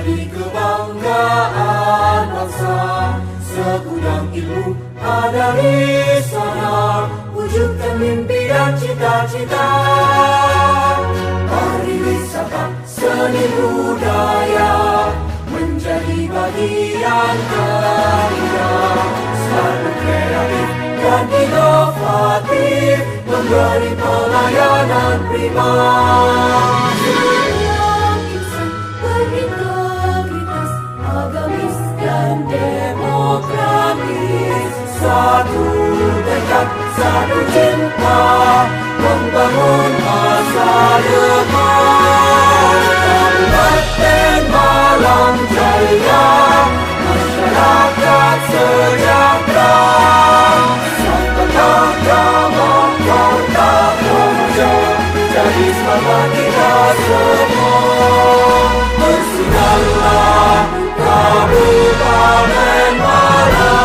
menjadi kebanggaan bangsa. Segudang ilmu ada di sana, wujudkan mimpi dan cita-cita. Pariwisata, seni budaya menjadi bagian kerja. Selalu kreatif dan inovatif, memberi pelayanan prima. Setiap insan berintegritas, agamis dan demokratis. Satu tekad, satu cinta, membangun masa depan. Kabupaten Malang Jaya, masyarakat sejahtera. Santana ramah kota kerja, jadi semangat kita semua. Bersinarlah Kabupaten Malang.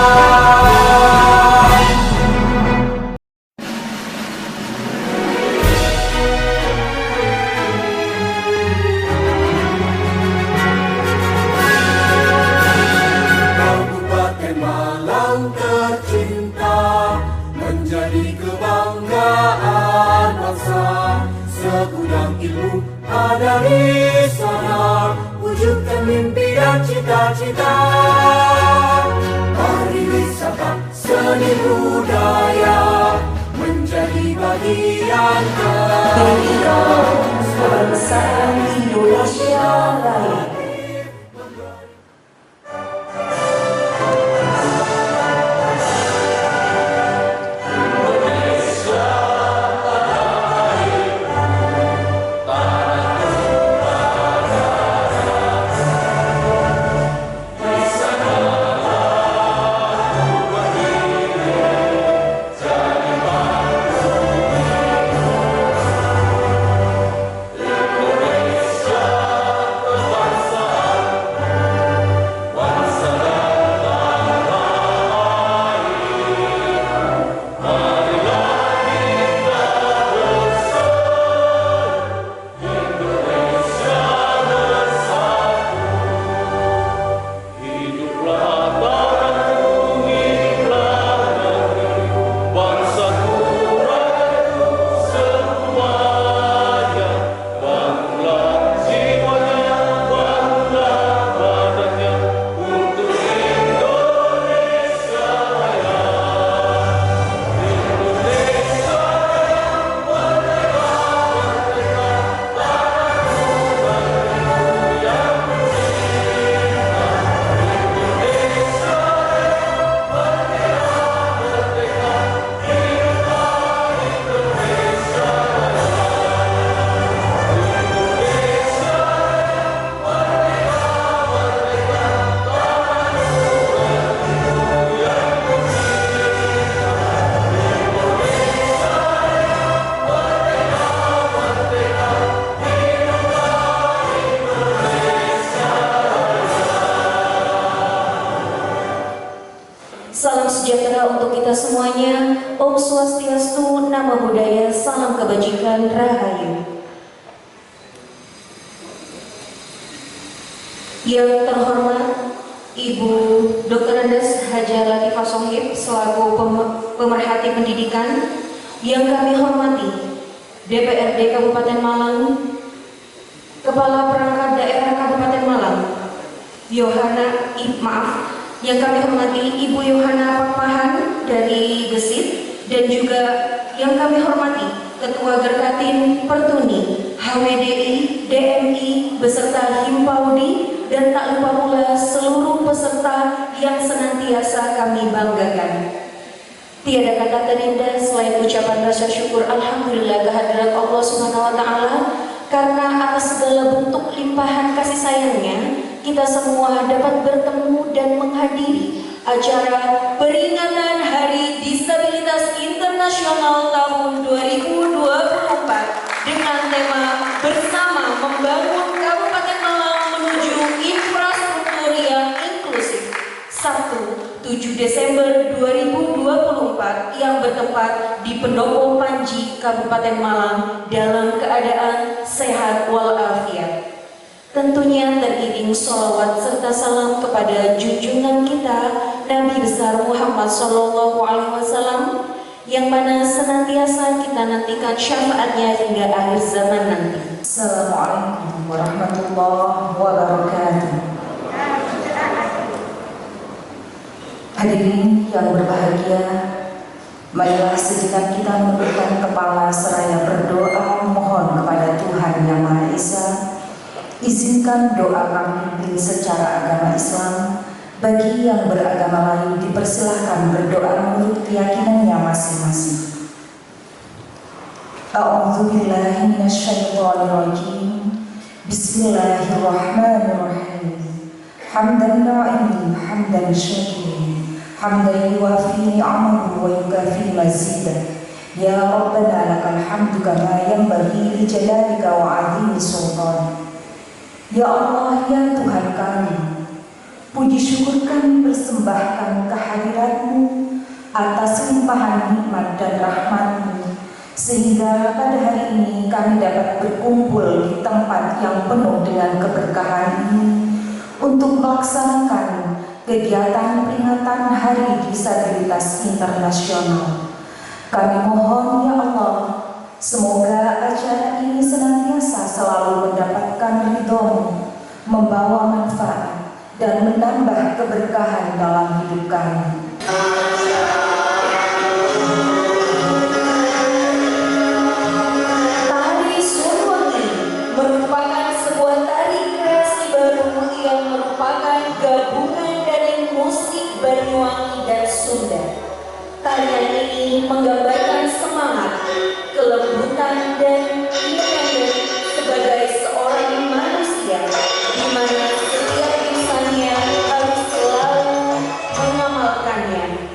Kabupaten Malang tercinta, menjadi kebanggaan bangsa. Segudang ilmu ada di sana, wujudkan mimpi dan cita-cita. Pariwisata, seni budaya menjadi bagian kerja. Bangsa Indonesia Raya. Salam sejahtera untuk kita semuanya. Om Swastiastu, Namo Buddhaya, salam kebajikan, Rahayu. Yang terhormat Ibu Dr. Andes Haja Latifah Shohib selaku pemerhati pendidikan, yang kami hormati DPRD Kabupaten Malang, Kepala Perangkat Daerah Kabupaten Malang, yang kami hormati Ibu Yohana Pakpahan dari Gesit, dan juga yang kami hormati Ketua Gerkatin Pertuni, HWDI, DMI, beserta Himpaudi, dan tak lupa pula seluruh peserta yang senantiasa kami banggakan. Tiada kata terindah selain ucapan rasa syukur alhamdulillah kehadirat Allah Subhanahu wa taala, karena atas segala bentuk limpahan kasih sayangnya kita semua dapat bertemu dan menghadiri acara peringatan Hari Disabilitas Internasional tahun 2024 dengan tema Bersama Membangun Kabupaten Malang Menuju Infrastruktur yang Inklusif, Sabtu 7 Desember 2024 yang bertempat di Pendopo Panji, Kabupaten Malang dalam keadaan sehat walafiat. Tentunya teriring sholawat serta salam kepada junjungan kita Nabi besar Muhammad SAW, yang mana senantiasa kita nantikan syafaatnya hingga akhir zaman nanti. Assalamualaikum warahmatullahi wabarakatuh. Hadirin yang berbahagia, marilah sejenak kita menundukkan kepala seraya berdoa mohon kepada Tuhan Yang Maha Esa. Izinkan doa kami pimpin secara agama Islam. Bagi yang beragama lain dipersilahkan berdoa menurut keyakinannya masing-masing. A'udzubillahi minasyaitonirrajim. Bismillahirrahmanirrahim. Hamdan na'imin, hamdan syakirin, hamdan yuwafi ni'amahu wa yukafi mazidah. Ya Rabbana lakal hamdu kama yanbaghi li jalalika wa 'azimi sultanik. Ya Allah, ya Tuhan kami, puji syukur kami persembahkan kehadirat-Mu atas limpahan nikmat dan rahmat-Mu, sehingga pada hari ini kami dapat berkumpul di tempat yang penuh dengan keberkahan ini untuk melaksanakan kegiatan peringatan Hari Disabilitas Internasional. Kami mohon ya Allah, semoga acara ini senantiasa selalu mendapatkan ridho-Mu, membawa manfaat dan menambah keberkahan dalam hidup kami. Tari Surwangi merupakan sebuah tari kreasi baru yang merupakan gabungan dari musik Banyuwangi dan Sunda. Tarian ini menggambarkan semangat, kelembutan dan independen sebagai seorang manusia, di mana setiap insannya harus selalu mengamalkannya.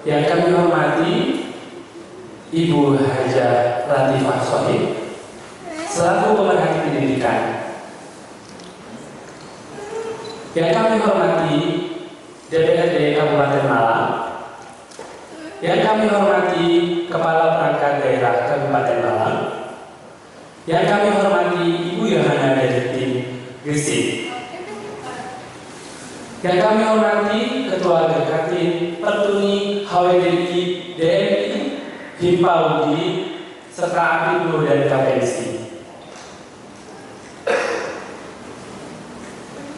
Yang kami hormati Ibu Hajah Latifah Sohib selaku pemerhati pendidikan. Yang kami hormati DPRD Kabupaten Malang. Yang kami hormati Kepala Perangkat Daerah Kabupaten Malang. Yang kami hormati Ibu Yohana dari tim Gresik. Yang kami hormati Ketua Gerkatin Pertuni HWDI DMI Himpaudi serta Apindo dan KPSI.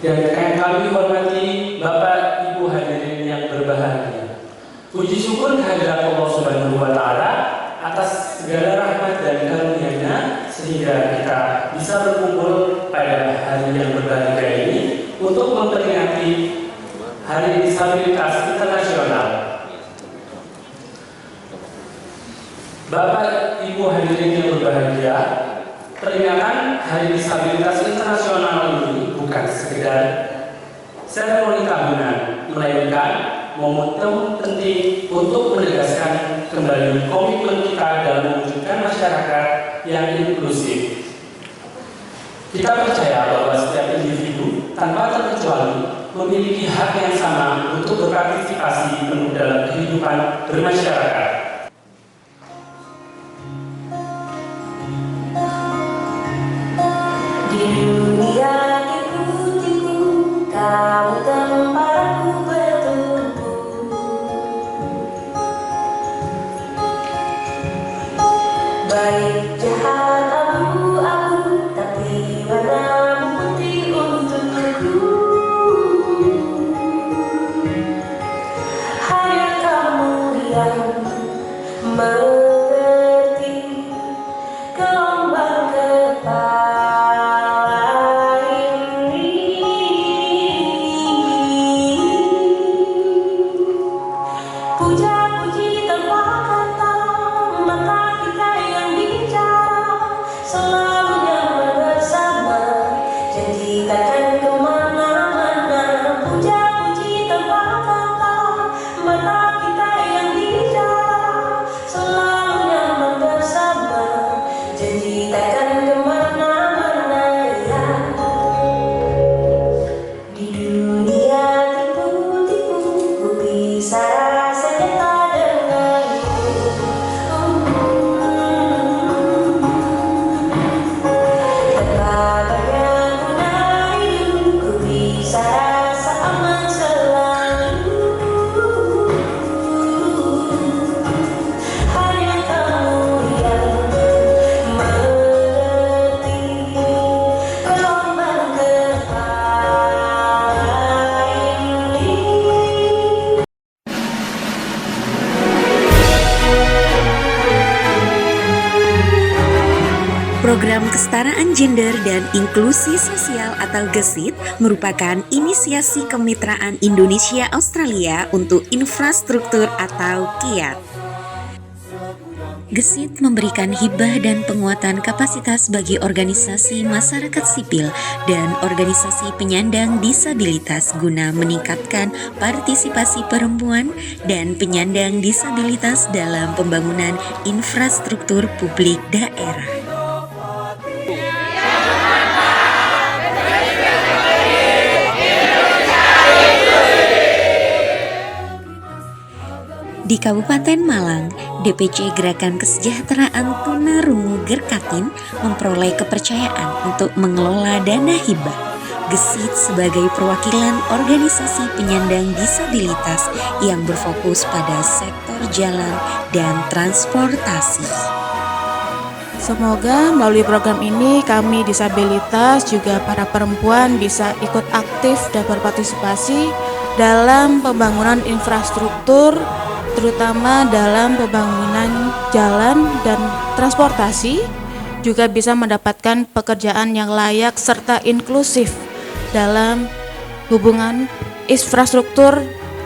Yang kami hormati Bapak Ibu hadirin yang berbahagia. Puji syukur kehadirat Allah Subhanahu wa Ta'ala atas segala rahmat dan karunia-Nya sehingga kita bisa berkumpul pada hari yang berbahagia ini untuk memperingati Hari Disabilitas Internasional. Bapak Ibu hadirin yang berbahagia, peringatan Hari Disabilitas Internasional ini bukan sekedar seremoni tahunan, melainkan momentum penting untuk menegaskan kembali komitmen kita dalam mewujudkan masyarakat yang inklusif. Kita percaya bahwa setiap individu tanpa terkecuali memiliki hak yang sama untuk berpartisipasi penuh dalam kehidupan bermasyarakat. dunia tipu-tipu, kamu tempatku bertumpu. Baik jahat abu-abu, tapi warnamu putih untukku. Hanya kamu yang mengerti gelombang kepala ini. Puja-puji tanpa kata, mata kita yang bicara, selalu nyaman bersama, janji takkan kemana-mana. Puja-puji tanpa kata, mata kita yang bicara, selalu nyaman bersama, janji takkan kemana-mana ya. Di dunia tipu-tipu, ku bisa rasanya tak denganmu. Tanpa banyak guna hidup, ku bisa rasa aman selalu. Hanya kamu yang mengerti gelombang kepala ini. Program Kesetaraan Gender dan Inklusi Sosial atau GESIT merupakan inisiasi kemitraan Indonesia-Australia untuk infrastruktur atau KIAT. GESIT memberikan hibah dan penguatan kapasitas bagi organisasi masyarakat sipil dan organisasi penyandang disabilitas guna meningkatkan partisipasi perempuan dan penyandang disabilitas dalam pembangunan infrastruktur publik daerah. Di Kabupaten Malang, DPC Gerakan Kesejahteraan Tunarungu Gerkatin memperoleh kepercayaan untuk mengelola dana hibah. GESIT sebagai perwakilan organisasi penyandang disabilitas yang berfokus pada sektor jalan dan transportasi. Semoga melalui program ini kami disabilitas juga para perempuan bisa ikut aktif dan berpartisipasi dalam pembangunan infrastruktur, terutama dalam pembangunan jalan dan transportasi, juga bisa mendapatkan pekerjaan yang layak serta inklusif dalam hubungan infrastruktur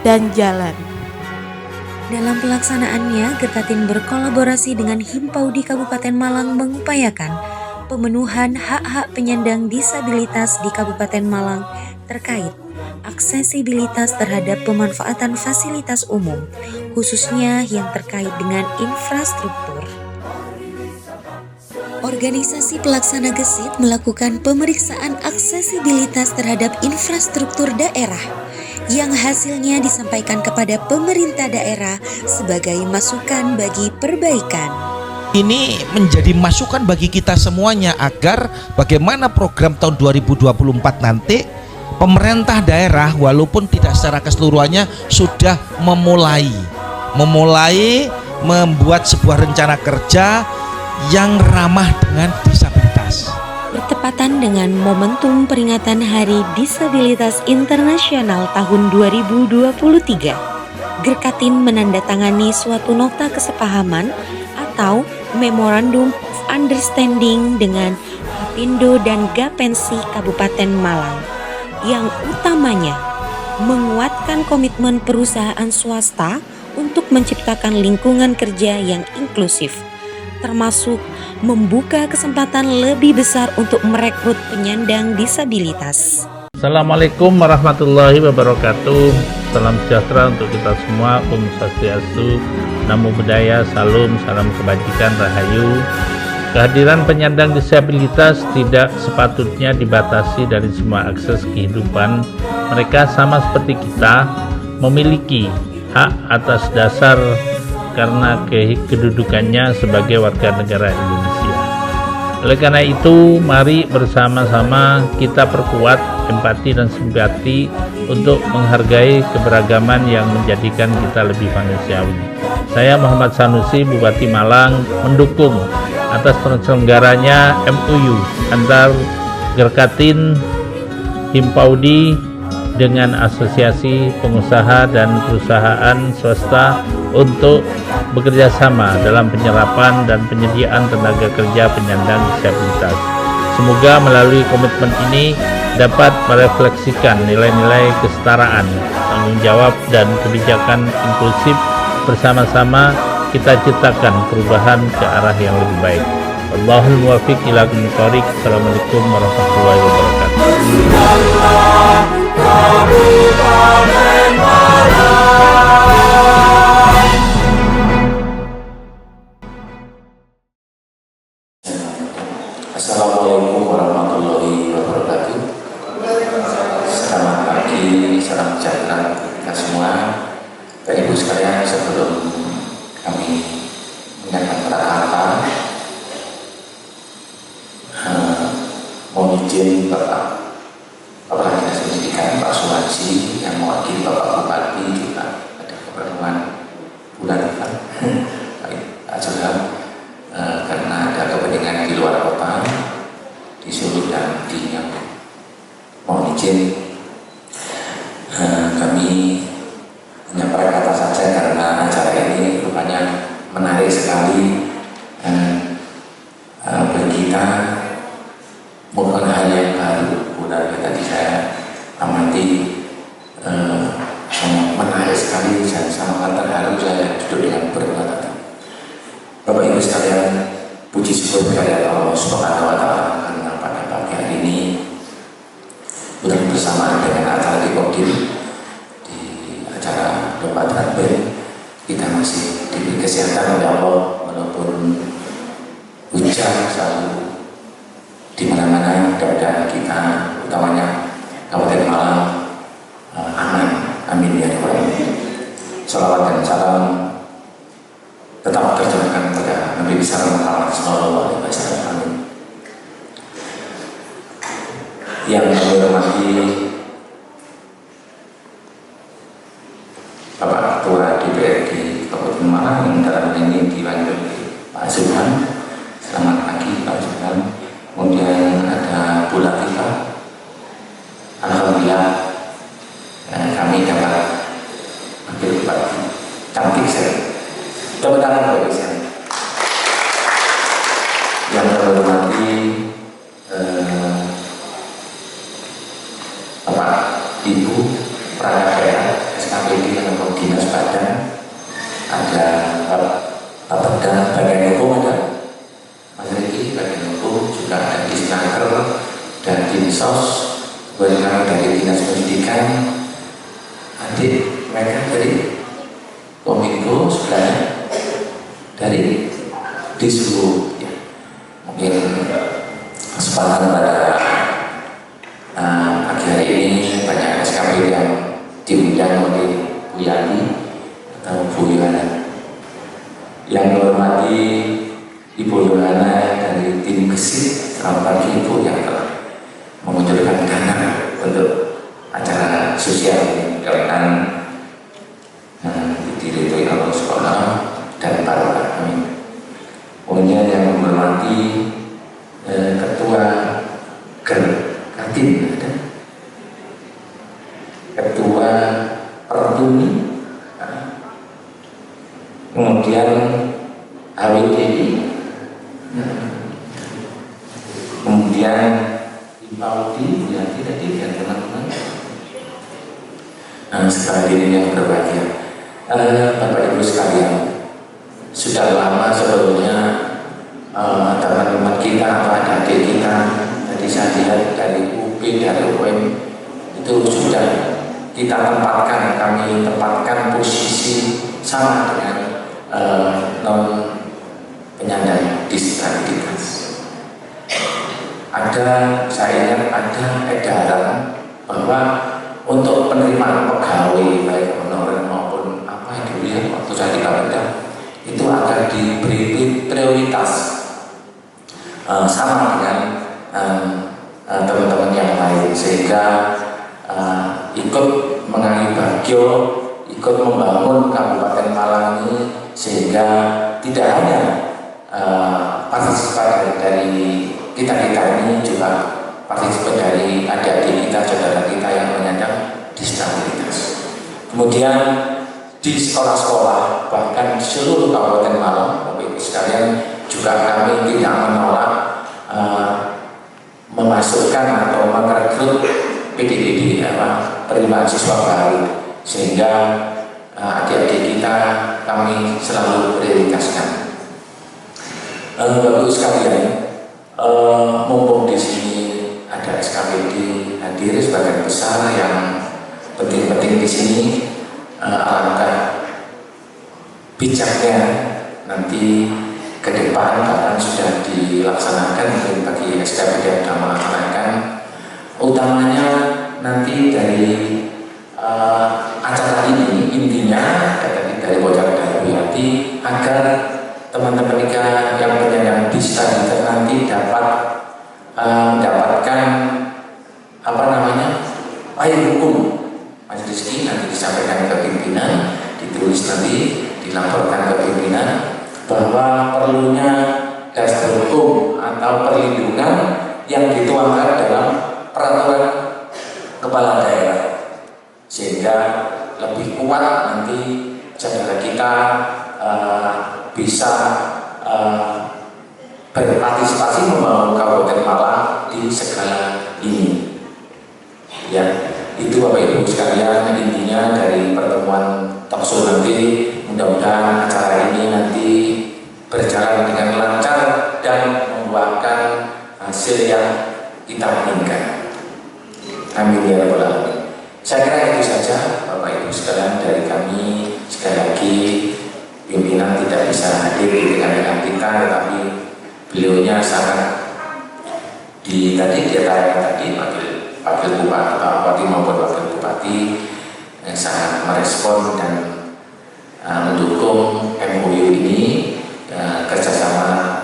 dan jalan. Dalam pelaksanaannya, Gerkatin berkolaborasi dengan Himpau di Kabupaten Malang mengupayakan pemenuhan hak-hak penyandang disabilitas di Kabupaten Malang terkait aksesibilitas terhadap pemanfaatan fasilitas umum, khususnya yang terkait dengan infrastruktur. Organisasi pelaksana GESIT melakukan pemeriksaan aksesibilitas terhadap infrastruktur daerah yang hasilnya disampaikan kepada pemerintah daerah sebagai masukan bagi perbaikan. Ini menjadi masukan bagi kita semuanya agar bagaimana program tahun 2024 nanti pemerintah daerah walaupun tidak secara keseluruhannya sudah memulai membuat sebuah rencana kerja yang ramah dengan disabilitas. Bertepatan dengan momentum peringatan Hari Disabilitas Internasional tahun 2023, Gerkatin menandatangani suatu nota kesepahaman atau Memorandum of Understanding dengan Hapindo dan Gapensi Kabupaten Malang, yang utamanya menguatkan komitmen perusahaan swasta untuk menciptakan lingkungan kerja yang inklusif, termasuk membuka kesempatan lebih besar untuk merekrut penyandang disabilitas. Assalamualaikum warahmatullahi wabarakatuh. Salam sejahtera untuk kita semua. Om Swastiastu, Namo Buddhaya, Salam, salam kebajikan, Rahayu. Kehadiran penyandang disabilitas tidak sepatutnya dibatasi dari semua akses kehidupan. Mereka sama seperti kita memiliki hak atas dasar karena kedudukannya sebagai warga negara Indonesia. Oleh karena itu, mari bersama-sama kita perkuat empati dan simpati untuk menghargai keberagaman yang menjadikan kita lebih manusiawi. Saya Muhammad Sanusi, Bupati Malang, mendukung atas terselenggaranya MOU antar Gerkatin Himpaudi dengan Asosiasi Pengusaha dan Perusahaan Swasta untuk bekerja sama dalam penyerapan dan penyediaan tenaga kerja penyandang disabilitas. Semoga melalui komitmen ini dapat merefleksikan nilai-nilai kesetaraan, tanggung jawab, dan kebijakan inklusif. Bersama-sama kita ciptakan perubahan ke arah yang lebih baik. Wallahul muwaffiq ila aqwamit thoriq. Assalamualaikum warahmatullahi wabarakatuh. Kabupaten Malang. Assalamualaikum warahmatullahi wabarakatuh. Selamat pagi, salam sejahtera kita semua. Bapak Ibu sekalian, sebelum kami menyampaikan kata-kata, mohon izin Bapak Kepala Dinas Pendidikan Pak Suwarsi yang mewakili Bapak Bupati juga ada keperluan bulan depan Pak Jolam, karena ada kepentingan di luar kota, di Solo dan di Nyampur. Mohon izin kami hanya berkata saja karena acara ini rupanya menarik sekali bagi kita, bukan hal yang baru. Bulan tadi saya amati menarik sekali, dan sangat terharu saya duduk dengan berdua tadi. Bapak Ibu sekalian, puji syukur kepada Allah Subhanahu wa Ta'ala karena pada pagi hari ini bulan bersamaan dengan acara Dikodim di acara Lomba Traktir, kita masih diberi kesehatan oleh Allah walaupun hujan selalu di mana-mana. Mudah-mudahan kita, utamanya Kabupaten Malang, aman. Amin ya rabbal alamin. Salawat dan salam tetap terjemahkan kepada Nabi besar Muhammad sallallahu alaihi wasallam. Amin. Yang kami hormati Bapak Ketua DPRD Kabupaten Malang yang dalam ini diwakili Pak Zulhan. Selamat pagi Pak Zulhan. Kemudian ada Bu Latifah. Alhamdulillah kami dapat ambil bupati cantik sekali. Tepuk tangan bagi saya. Yang terhormati Bapak Ibu perangkat daerah SKPD yang Dinas Badan, ada Pak Pedang bagian hukum, ada Mas Riki bagian hukum, juga ada Disnaker dan Dinsos, kemudian dari Dinas Pendidikan, adik mereka dari Kominfo, sebelahnya dari Disbu. Ya. Mungkin kesempatan pada pagi hari ini banyak SKP yang diundang oleh Bu Yani atau Bu Yohana. Yang dihormati Ibu Yohana dari tim Gesit, selamat pagi Ibu yang telah mengucurkan dana untuk acara sosial ini berkaitan diridhoi Allah Subhanahu dan para amin. Kemudian yang menghormati Ketua Gerkatin, ada Ketua Pertuni, kemudian HWDI, kemudian Ipaudi, Yanti tadi dan teman-teman. Setelah diri yang berbahagia, Bapak Ibu sekalian, sudah lama sebelumnya teman-teman kita atau adik kita, tadi saya lihat dari UP, dari UM itu sudah kita tempatkan, kami tempatkan posisi sama dengan non penyandang disabilitas. Ada, saya ingat ada edaran bahwa untuk penerimaan pegawai baik honorer maupun apa yang dulu ya waktu saya di Kabeda itu akan diberi prioritas sama dengan teman-teman yang lain, sehingga ikut mengambil bagio, ikut membangun Kabupaten Malang ini, sehingga tidak hanya partisipasi dari kita ini, juga partisipasi dari adik-adik kita, saudara kita yang menyandang disabilitas. Kemudian di sekolah-sekolah, bahkan di seluruh Kabupaten Malang, Bapak Ibu sekalian, juga kami tidak menolak memasukkan atau merekrut PDDD, penerimaan siswa baru, sehingga adik-adik kita kami selalu prioritaskan. Bapak Ibu sekalian, mumpung di sini ada SKPD hadir sebagian besar yang penting-penting di sini, alangkah bijaknya nanti ke depan kapan sudah dilaksanakan, mungkin bagi SKPD yang sudah melaksanakan, utamanya nanti dari acara ini intinya dari bocah dan hati, agar teman-teman kita yang penyandang disabilitas nanti dapat mendapatkan payung hukum majelis ini nanti disampaikan ke pimpinan, ditulis nanti, dilaporkan ke pimpinan bahwa perlunya dasar hukum atau perlindungan yang dituangkan dalam peraturan kepala daerah, sehingga lebih kuat nanti saudara kita bisa berpartisipasi membangun Kabupaten Malang di segala ini. Ya, itu Bapak Ibu sekalian intinya dari pertemuan talkshow nanti. Mudah-mudahan acara ini nanti berjalan dengan lancar dan membuahkan hasil yang kita inginkan. Amin ya rabbal alamin. Saya kira itu saja Bapak Ibu sekalian dari kami. Sekali lagi pimpinan tidak bisa hadir di tengah-tengah kita, tetapi beliaunya sangat di tadi Wakil Bupati maupun Wakil Bupati yang sangat merespon dan mendukung MOU ini, kerjasama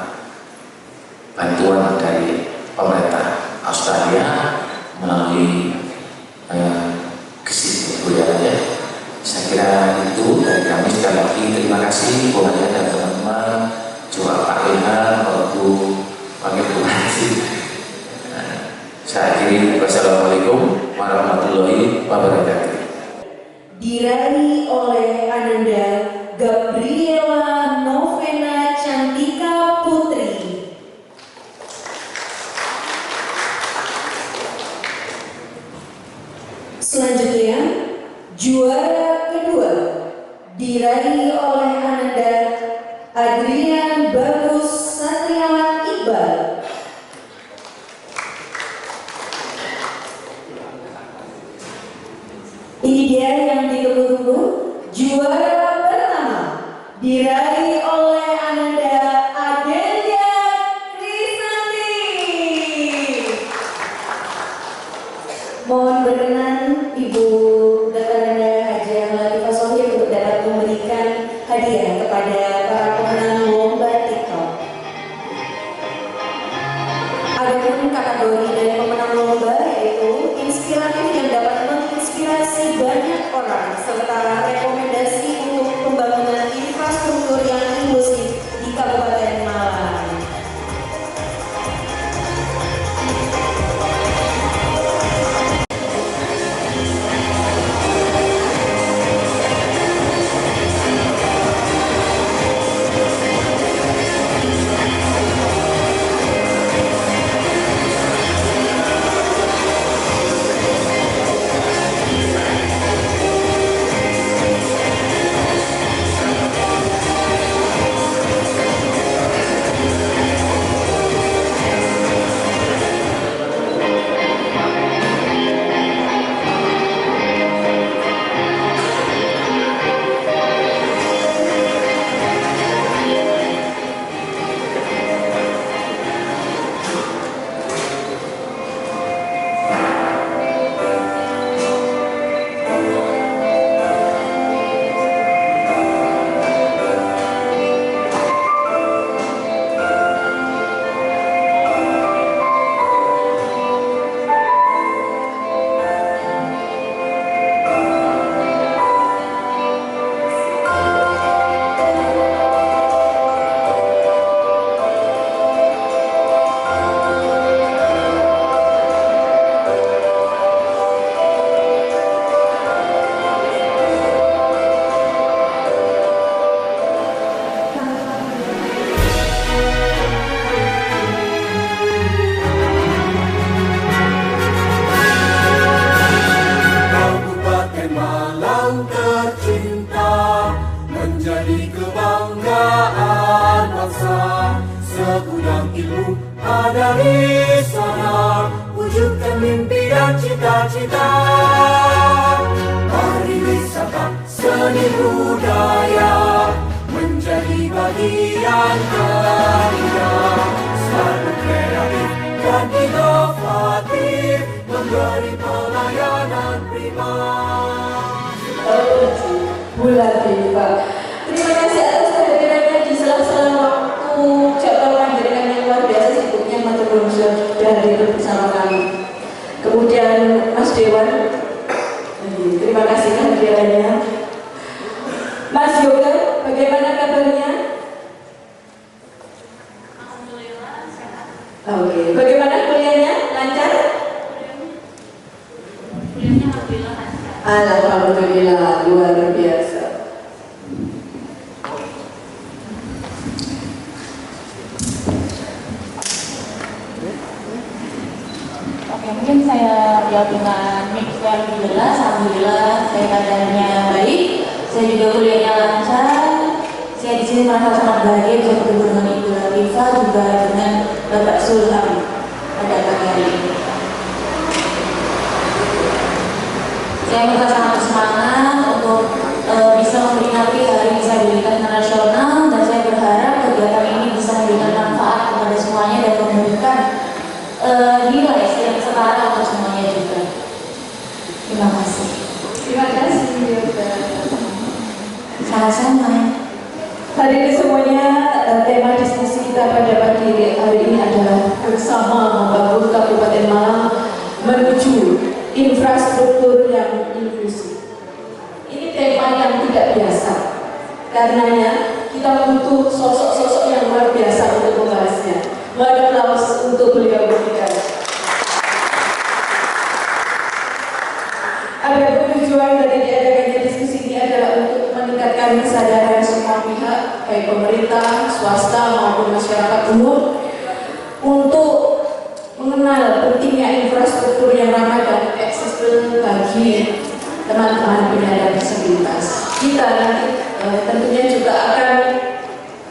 bantuan dari pemerintah Australia melalui GESIP ya. Saya kira itu dari kami. Sekali lagi terima kasih buat dan teman-teman, juga Pak Ilham, Pak Wakil Bupati. Saya akhiri, wassalamualaikum warahmatullahi wabarakatuh. Diraih oleh Ananda Gabriela Novena Cantika Putri. Selanjutnya, juara kedua diraih oleh Ananda Adrian Bagus Satriawan Iqbal. Ini dia yang ditunggu-tunggu, juara pertama diraih oleh Ananda Adelia Krisanti. Mohon berkenan Ibu Dr. Ananda Haja Latifah Sohir untuk dapat memberikan hadiah kepada para pemenang lomba TikTok. Adapun kategori dari pemenang lomba yaitu inspiratif yang dapat menginspirasi banyak orang serta rekomendasi untuk pembangunan infrastruktur yang inklusif di Kabupaten Malang. sukacita. Mari wisata seni budaya menjadi bagian karya, selalu kreatif dan inovatif, memberi pelayanan prima. Bulan Dewa. Terima kasih atas kehadirannya di sela-sela waktu jadwal panggilan yang luar biasa sibuknya matur nuwun sudah hadir bersama kami. Kemudian Mas Dewan, terima kasih kehadirannya. Mas Yoga, bagaimana kabarnya? Alhamdulillah sehat. Oke, bagaimana kuliahnya? Lancar? Kuliahnya alhamdulillah lancar. Alhamdulillah, luar biasa. Oke, mungkin saya jawab dengan mix yang lebih jelas. Alhamdulillah saya keadaannya baik. Saya juga kuliahnya lancar. Saya di sini merasa sangat bahagia bisa bertemu dengan Ibu Latifah juga dengan Bapak Sulham pada pagi hari ini. Saya merasa sangat bersemangat untuk bisa memperingati Hari Disabilitas Internasional, dan saya berharap kegiatan ini bisa memberikan manfaat kepada semuanya dan memberikan nilai yang setara untuk semuanya juga. Terima kasih. Terima kasih Yoga. Sama-sama. Hadirin semuanya, tema diskusi kita pada pagi hari ini adalah bersama membangun Kabupaten Malang menuju infrastruktur yang inklusif. Ini tema yang tidak biasa, karenanya kita butuh sosok-sosok yang luar biasa untuk membahasnya. Mohon aplaus untuk beliau bertiga. Ada tujuan dari diadakannya diskusi ini adalah untuk meningkatkan kesadaran semua pihak, baik pemerintah, swasta maupun masyarakat umum, untuk mengenal pentingnya infrastruktur yang ramah dan aksesibel bagi teman-teman penyandang disabilitas. Kita nanti tentunya juga akan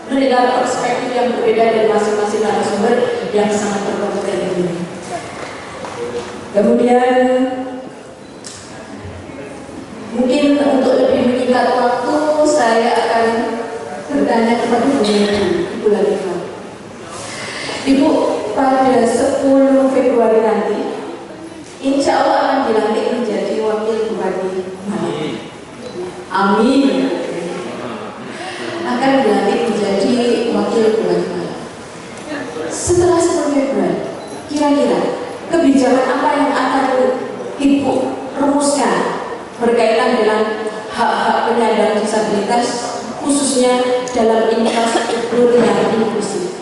mendengar perspektif yang berbeda dari masing-masing narasumber yang sangat berkompeten ini. Kemudian mungkin untuk lebih menyingkat waktu, saya akan bertanya kepada Ibu Latifah. Ibu, pada 10 Februari nanti, insya Allah akan dilantik menjadi wakil bupati Malang. Amin. Akan dilantik menjadi wakil bupati Malang. Setelah 10 Februari, kira-kira kebijakan apa yang akan Ibu rumuskan berkaitan dengan hak-hak penyandang disabilitas, khususnya dalam infrastruktur yang inklusif?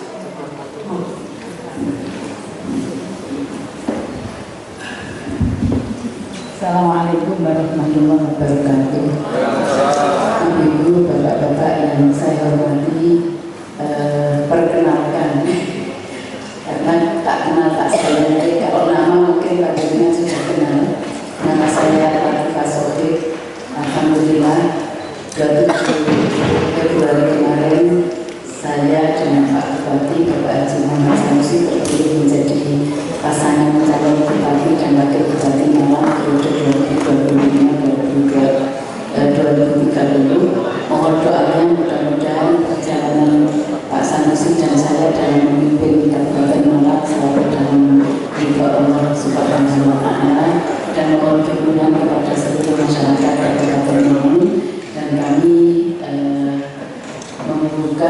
Assalamualaikum warahmatullahi wabarakatuh. Ibu, bapak-bapak yang saya hormati, perkenalkan, karena tak kenal tak sayang. Kalau nama mungkin Pak Dirjen sudah kenal. Nama saya Latifah Sofiq. Alhamdulillah 27 Februari kemarin saya dengan Pak Bupati Bapak Haji Muhammad Sanusi terpilih menjadi pasangan calon bupati dan wakil bupati Malang periode 2025-2030. Mohon doanya mudah-mudahan perjalanan Pak Sanusi dan saya dalam memimpin Kabupaten Malang selalu dalam ridho Allah Subhanahu wa Ta'ala, dan mohon dukungan kepada seluruh masyarakat Kabupaten Malang, dan kami membuka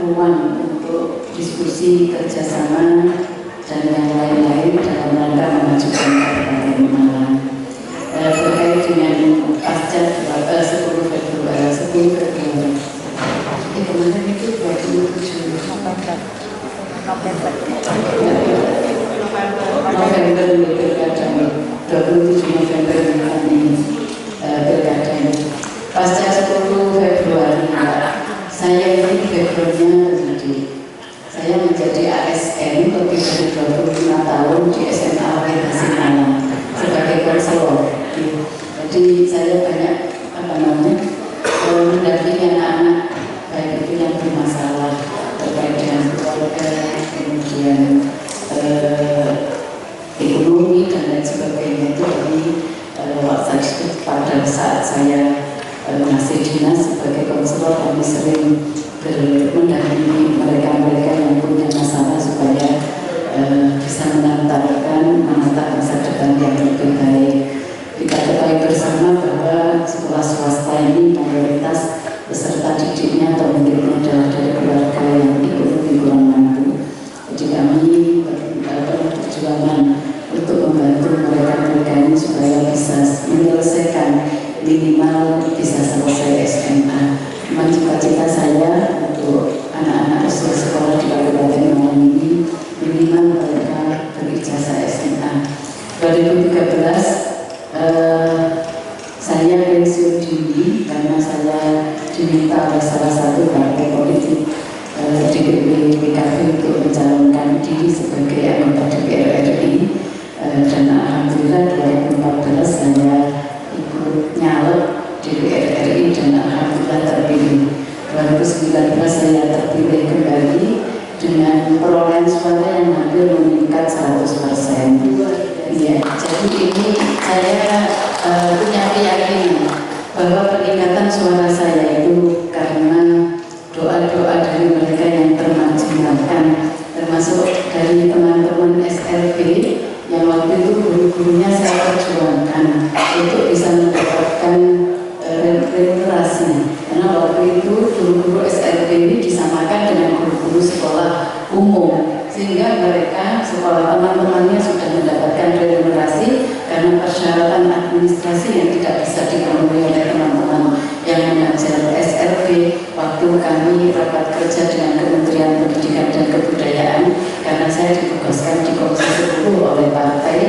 ruang untuk diskusi kerjasama dan yang lain-lain dalam rangka memajukan Kabupaten Malang. Terkait dengan pasca 10 Februari kemarin itu 27 November pilkada, 27 November kami pilkada ini. Pasca 10 Februari saya ini backgroundnya tadi, saya menjadi ASN lebih dari 25 tahun di SMA Orientasi Malang sebagai konselor. Jadi saya banyak mendampingi anak-anak baik itu yang bermasalah terkait dengan keluarga, kemudian ekonomi dan lain sebagainya, itu dari saat saya masih dinas sebagai konselor, kami sering mendampingi mereka-mereka yang punya masalah supaya bisa menata masa depan yang lebih baik. Kita ketahui bersama bahwa sekolah swasta ini mayoritas peserta didiknya atau muridnya adalah dari keluarga yang ekonomi kurang mampu. Jadi kami perjuangan untuk membantu mereka-mereka ini supaya bisa menyelesaikan, minimal bisa selesai SMA. Memang cita-cita saya untuk anak-anak usia sekolah di Kabupaten Malang ini minimal mereka berijazah SMA. 2013 saya pensiun dini karena saya diminta oleh salah satu partai politik DPP PKB untuk mencalonkan diri sebagai anggota DPR RI, dan alhamdulillah 2014 saya ikut nyalek DPR RI dan alhamdulillah terpilih. 2019 saya terpilih kembali dengan perolehan suara yang hampir meningkat 100%. Ya, jadi ini saya punya keyakinan bahwa peningkatan suara saya itu karena doa-doa dari mereka yang termarginalkan, termasuk dari teman-teman SLB yang waktu itu guru-gurunya saya perjuangkan untuk bisa mendapatkan remunerasi, karena waktu itu guru-guru SLB ini disamakan dengan guru-guru sekolah umum, sehingga mereka sekolah teman-temannya sudah mendapatkan remunerasi karena persyaratan administrasi yang tidak bisa dipenuhi oleh teman-teman yang mengajar SLB. Waktu kami rapat kerja dengan Kementerian Pendidikan dan Kebudayaan, karena saya ditugaskan di Komisi 10 oleh partai,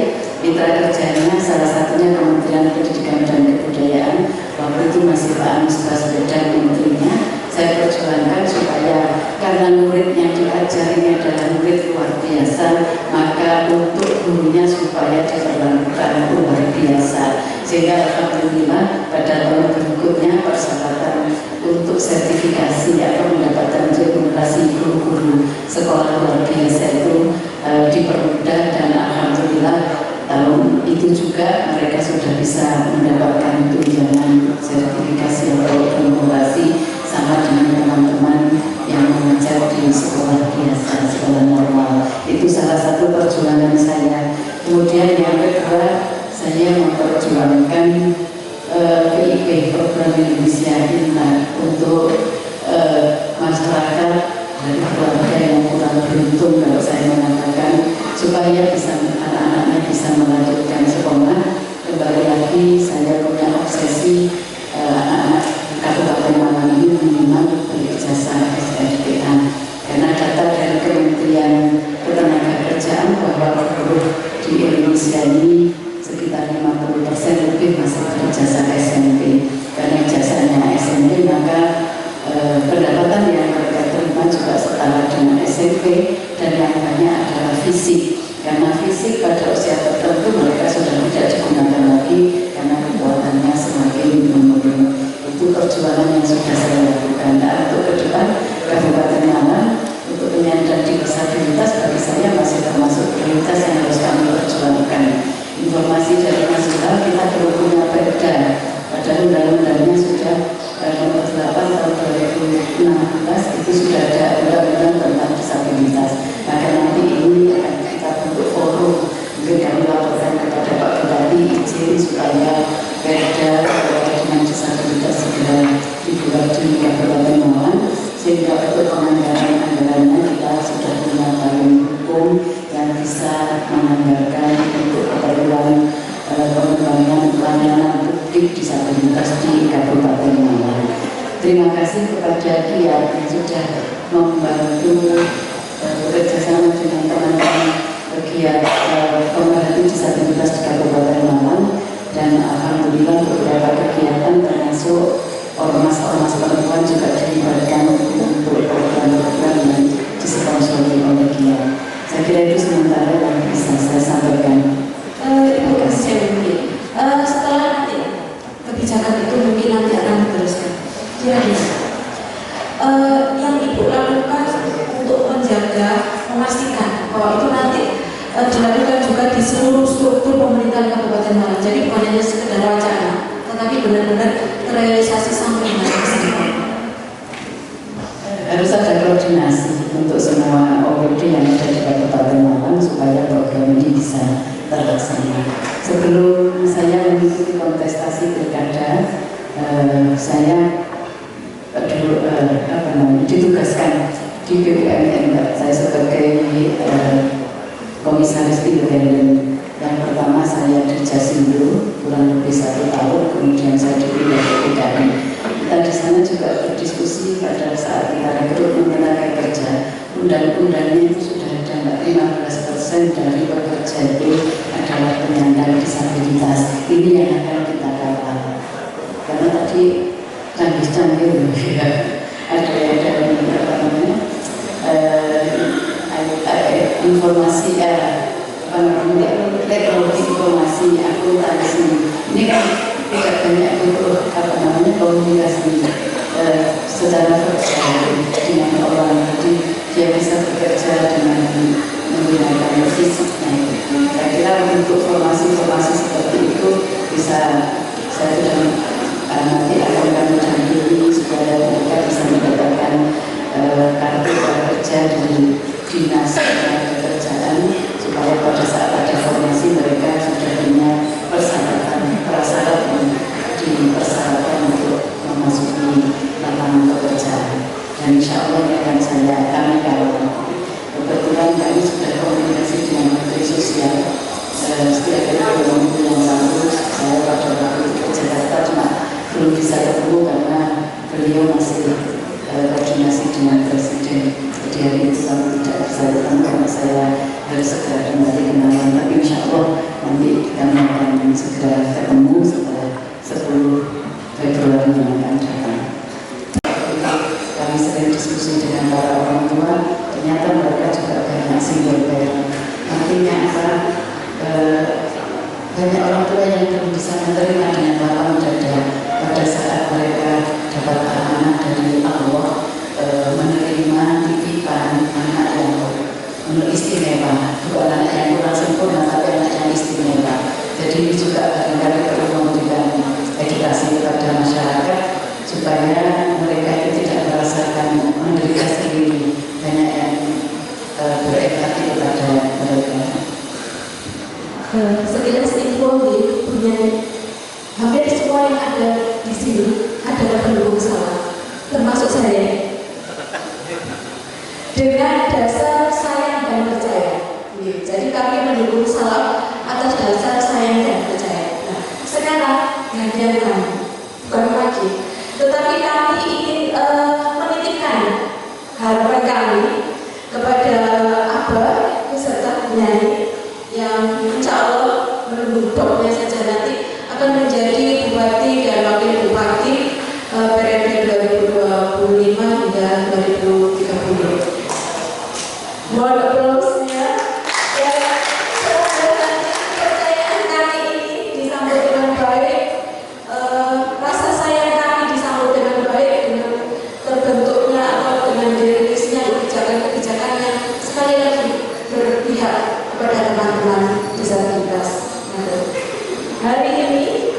mitra kerjanya salah satunya Kementerian Pendidikan dan Kebudayaan, waktu itu masih Pak Anies Baswedan menterinya. Saya perjuangkan supaya karena murid yang diajar ini adalah murid luar biasa, maka untuk gurunya supaya diperlakukan luar biasa, sehingga alhamdulillah pada tahun berikutnya persyaratan untuk sertifikasi atau mendapatkan remunerasi guru-guru sekolah luar biasa itu dipermudah, dan alhamdulillah tahun itu juga mereka sudah bisa mendapatkan tunjangan sertifikasi atau remunerasi sama dengan teman-teman yang mengajar di sekolah biasa, sekolah normal. Itu salah satu perjuangan saya. Kemudian yang kedua, saya memperjuangkan PIP, Program Indonesia Pintar, untuk masyarakat dari keluarga yang kurang beruntung, kalau saya mengatakan, supaya bisa anak-anaknya bisa melanjutkan sekolah. Kembali lagi saya punya obsesi anak-anak Kabupaten Malang ini minimal berijazah SNPA, karena data dari Kementerian Ketenagakerjaan bahwa guru di Indonesia ini sekitar 50% lebih masih berijazah SMP. Karena ijazahnya SMP, maka pendapatan yang mereka terima juga setara dengan SMP, dan yang banyak adalah fisik. Karena fisik pada usia tertentu mereka sudah tidak digunakan lagi karena kekuatannya semakin menurun. Itu perjuangan yang sudah saya lakukan. Nah, untuk ke depan Kabupaten Malang untuk penyandang disabilitas bagi saya masih termasuk prioritas yang harus kami perjuangkan. Informasi dari Mas Sultan, kita perlu punya perda. Pada undang-undangnya sudah nomor 8 tahun 2016 itu sudah ada undang-undang tentang disabilitas. Maka nanti ini akan kita bentuk forum, mungkin kami laporkan kepada Pak Bupati izin supaya perda dengan disabilitas segera dibuat di Kabupaten Malang, sehingga untuk penganggaran-anggarannya kita sudah punya payung hukum yang bisa menganggarkan untuk keperluan pengembangan pelayanan publik disabilitas di Kabupaten Malang. Terima kasih kepada Kiai yang sudah membantu bekerjasama dengan teman-teman pegiat pembantu disabilitas di Kabupaten Malang, dan alhamdulillah beberapa kegiatan termasuk ormas-ormas perempuan juga dilibatkan untuk program-program yang disponsori oleh Kiai. Saya kira itu sementara yang bisa saya sampaikan. Ibu kasih mungkin setelah nanti kebijakan itu mungkin nanti akan diteruskan. Jadi yang Ibu lakukan untuk menjaga, memastikan bahwa itu nanti dilakukan juga di seluruh struktur pemerintahan Kabupaten Malang. Jadi bukan hanya sekedar wacana, tetapi benar-benar terrealisasi sampai hari ini? Harus ada koordinasi untuk semua OPD yang ada di Kabupaten Malang supaya program ini bisa terlaksana. Sebelum saya mengikuti kontestasi pilkada, saya ditugaskan di BUMN. Saya sebagai komisaris independen. Yang pertama saya di Jasindo kurang lebih 1 tahun, kemudian saya dipilih ke DKI. Kita di sana juga berdiskusi pada saat kita rekrutmen tenaga kerja. Undang-undangnya itu sudah ada 15% dari pekerja itu adalah penyandang disabilitas. Ini yang akan kita kawal. Karena tadi canggih-canggih ya. Ada yang dari informasi teknologi informasi akuntansi. Ini kan tidak banyak untuk komunikasi secara virtual dengan orang, jadi dia bisa bekerja dengan menggunakan fisiknya. Saya kira untuk formasi-formasi seperti itu bisa saya sudah nanti akan kami dampingi supaya mereka bisa mendapatkan kartu prakerja dari dinas pekerjaan, supaya pada saat ada formasi mereka sudah punya prasyarat yang dipersyaratkan untuk memasuki lapangan pekerjaan. Dan insya Allah ini akan kami kawal. Kebetulan kami sudah komunikasi dengan Menteri Sosial setiap kali 2 minggu yang lalu. Saya pada waktu itu ke Jakarta cuma belum bisa ketemu karena beliau masih koordinasi dengan Presiden. Jadi hari itu kami tidak bisa ketemu karena saya harus segera kembali ke Malang. Tapi insya Allah nanti kami akan segera ketemu setelah 10 Februari yang akan datang. Kami sering diskusi dengan para orang tua, ternyata mereka juga banyak single parent. Artinya apa? Banyak orang tua yang belum bisa menerima dengan lapang dada pada saat mereka dapat amanah dari Allah, menerima titipan anak yang istimewa, bukan anak yang kurang sempurna tapi anak yang istimewa. Jadi ini juga barangkali perlu memberikan edukasi kepada masyarakat supaya mereka itu tidak merasakan menderita sendiri. Banyak yang berempati kepada mereka. Sekilas info punya hampir semua yang ada di sini adalah pendukung salah, termasuk saya. Dengan dasar sayang dan percaya. Jadi kami mendukung salah atas dasar sayang dan percaya. Nah, sekarang gantian kami, bukan lagi. Tetapi kami ingin menitipkan harapan kami kepada Abah beserta penyanyi yang insya Allah menunggu dopnya saja nanti akan menjadi bupati dan wakil bupati periode 2025 hingga 2030. Mohon aplausnya. Ya, semoga kepercayaan kami ini disambut dengan baik, rasa sayang kami disambut dengan baik, dengan terbentuknya atau dengan dirilisnya kebijakan-kebijakan yang sekali lagi berpihak kepada teman-teman disabilitas. Hari ini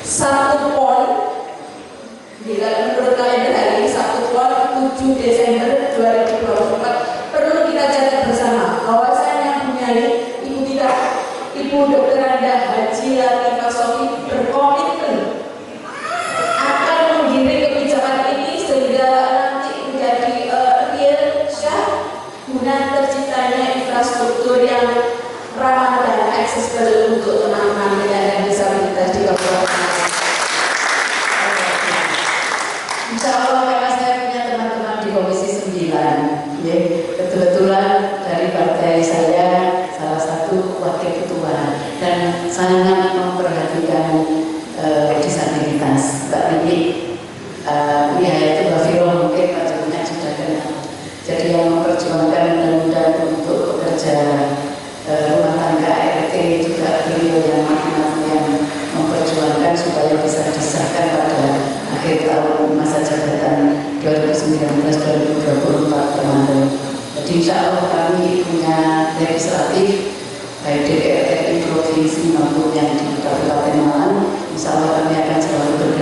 1 Pon, bila menurut kalender hari ini 1 Pon 7 Desember 2024 perlu kita catat bersama bahwa saya yang mempunyai ibu kita, Ibu Dr. Anda Haji Latifah Sofi berkomitmen akan menggiring kebijakan ini sehingga nanti menjadi real syah guna terciptanya infrastruktur yang ramah dan aksesibel untuk teman-teman penyandang disabilitas di Kabupaten. Insya Allah karena saya punya teman-teman di Komisi 9, ya, kebetulan dari partai saya salah satu wakil ketua dan sangat memperhatikan disabilitas. Mbak Niki, ya itu Mbak Viro mungkin Pak Jokowi sudah kenal. Jadi yang memperjuangkan undang-undang untuk pekerja rumah tangga ART juga beliau yang memperjuangkan supaya bisa disahkan pada akhir tahun masa jabatan 2019-2024 kemarin. Jadi insya Allah kami punya legislatif baik DPR RI provinsi maupun yang di Kabupaten Malang. Insya Allah kami akan selalu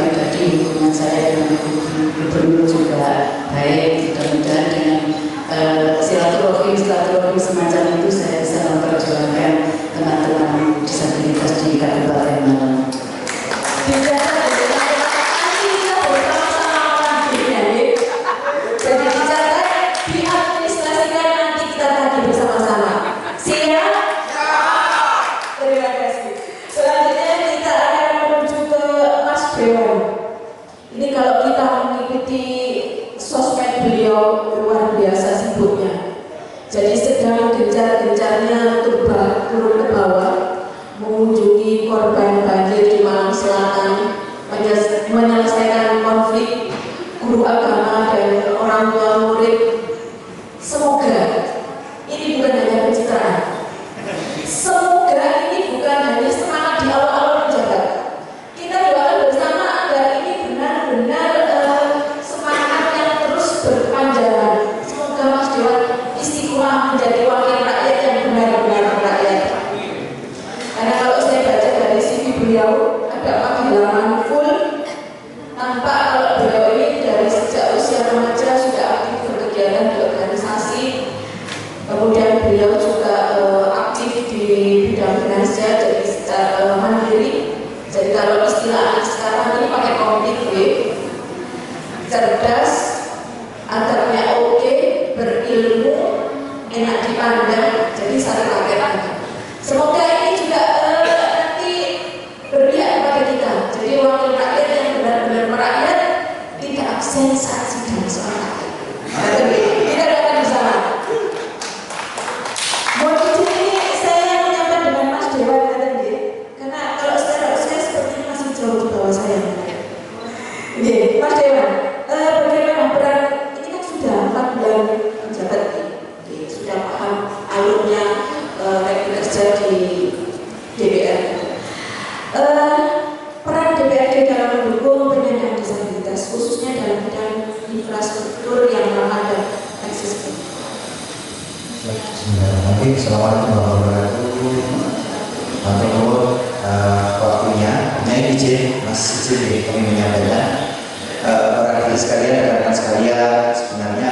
pribadi hubungan saya dengan gubernur juga baik, mudah-mudahan dengan silaturahim semacam itu saya bisa memperjuangkan teman-teman disabilitas di Kabupaten Malang. Jadi dicatat, diadministrasikan, nanti kita tagih bersama-sama. Siap? Terima kasih. Selanjutnya kita akan menuju ke Mas Dewan. Ini kalau kita mengikuti sosmed beliau luar biasa sibuknya. Jadi sedang gencar-gencarnya untuk turun ke bawah, mengunjungi korban banjir di Malang Selatan, menyelesaikan konflik guru agama dan orang tua murid. Semoga ini bukan hanya pencitraan. Semoga ini bukan hanya semangat di awal-awal menjabat. Kita doakan bersama agar ini benar-benar semangat yang terus berkepanjangan. Semoga Mas Dewan istiqomah menjadi wakil rakyat yang benar-benar rakyat. Karena kalau saya baca dari CV beliau ada 4 halaman full, nampak kalau beliau ini dari sejak usia remaja sudah aktif berkegiatan di organisasi. Kemudian beliau juga aktif di bidang finansial, jadi secara mandiri. Jadi kalau istilah sekarang ini pakai komplit, cerdas, adabnya oke, berilmu, enak dipandang, jadi saling pakai. Semoga ini juga nanti berpihak kepada kita. Jadi wakil rakyat yang benar-benar merakyat, tidak absen saat sidang soal rakyat. Kita doakan bersama. Mohon izin ini saya menyapa dengan Mas Dewan tadi, karena kalau secara usia sepertinya masih jauh di bawah saya. Oke, Mas Dewan, bagaimana peran ini kan sudah 4 bulan menjabat, sudah paham alurnya kerja di DPR. Peran DPRD dalam mendukung penyandang disabilitas, khususnya dalam bidang infrastruktur yang ramah dan aksesibel. Bismillahirrahmanirrahim. Assalamualaikum warahmatullahi wabarakatuh. Untuk waktunya, izin Mas izin kami menyampaikan para hadirin sekalian, rekan sekalian, sebenarnya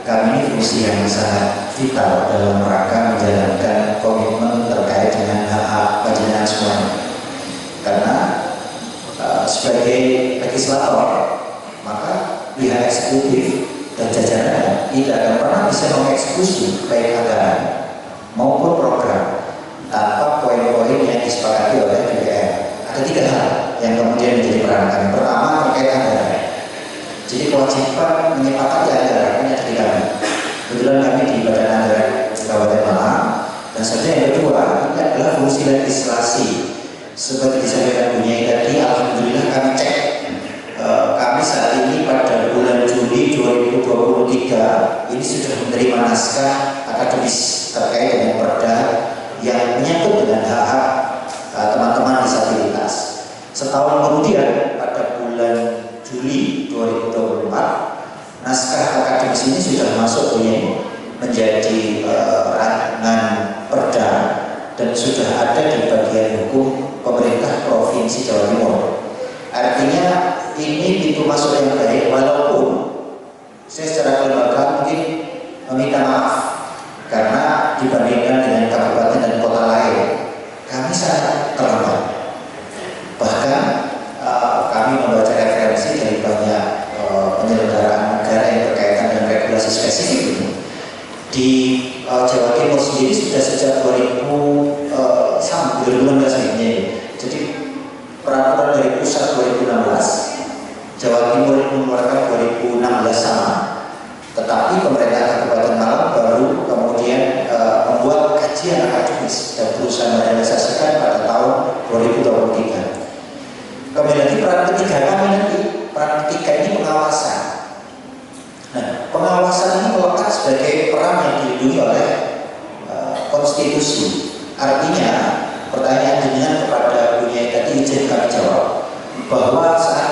kami ini fungsi yang sangat vital dalam rangka menjalankan komitmen terkait dengan hak-hak panjenengan semuanya. Karena sebagai legislator, maka pihak eksekutif dan jajarannya tidak akan pernah bisa mengeksekusi baik anggaran maupun program tanpa poin-poin yang disepakati oleh DPR. Ada 3 hal yang kemudian menjadi peran kami. Pertama, terkait anggaran. Jadi kewajiban menyepakati anggaran ini ada di kami. Kebetulan kami di Badan Anggaran Kabupaten Malang. Dan selanjutnya yang kedua, ini adalah fungsi legislasi. Seperti disampaikan Bu Nyai tadi, alhamdulillah kami cek. Kami saat ini pada bulan Juli 2023 ini sudah menerima naskah akademis terkait dengan perda yang menyangkut dengan hak-hak teman-teman disabilitas. Setahun kemudian pada bulan Juli 2024 naskah akademis ini sudah masuk menjadi rancangan perda dan sudah ada di bagian hukum pemerintah Provinsi Jawa Timur. Artinya ini pintu masuk yang baik, walaupun saya secara kelembagaan mungkin meminta maaf karena dibandingkan dengan kabupaten dan kota lain kami sangat terlambat. Bahkan kami membaca referensi dari banyak penyelenggaraan negara yang berkaitan dengan regulasi spesifik ini. Di Jawa Timur sendiri sudah sejak 2016 ini. Jadi peraturan dari pusat 2016, Jawa Timur mengeluarkan 2016 sama. Tetapi pemerintah Kabupaten Malang baru kemudian membuat kajian akademis dan berusaha merealisasikan pada tahun 2023. Kembali lagi peran ketiga kami nanti, peran ketiga ini pengawasan. Nah, pengawasan ini melekat sebagai peran yang dilindungi oleh konstitusi. Artinya, pertanyaan dengan kepada Bu Nyai tadi izin kami jawab bahwa saat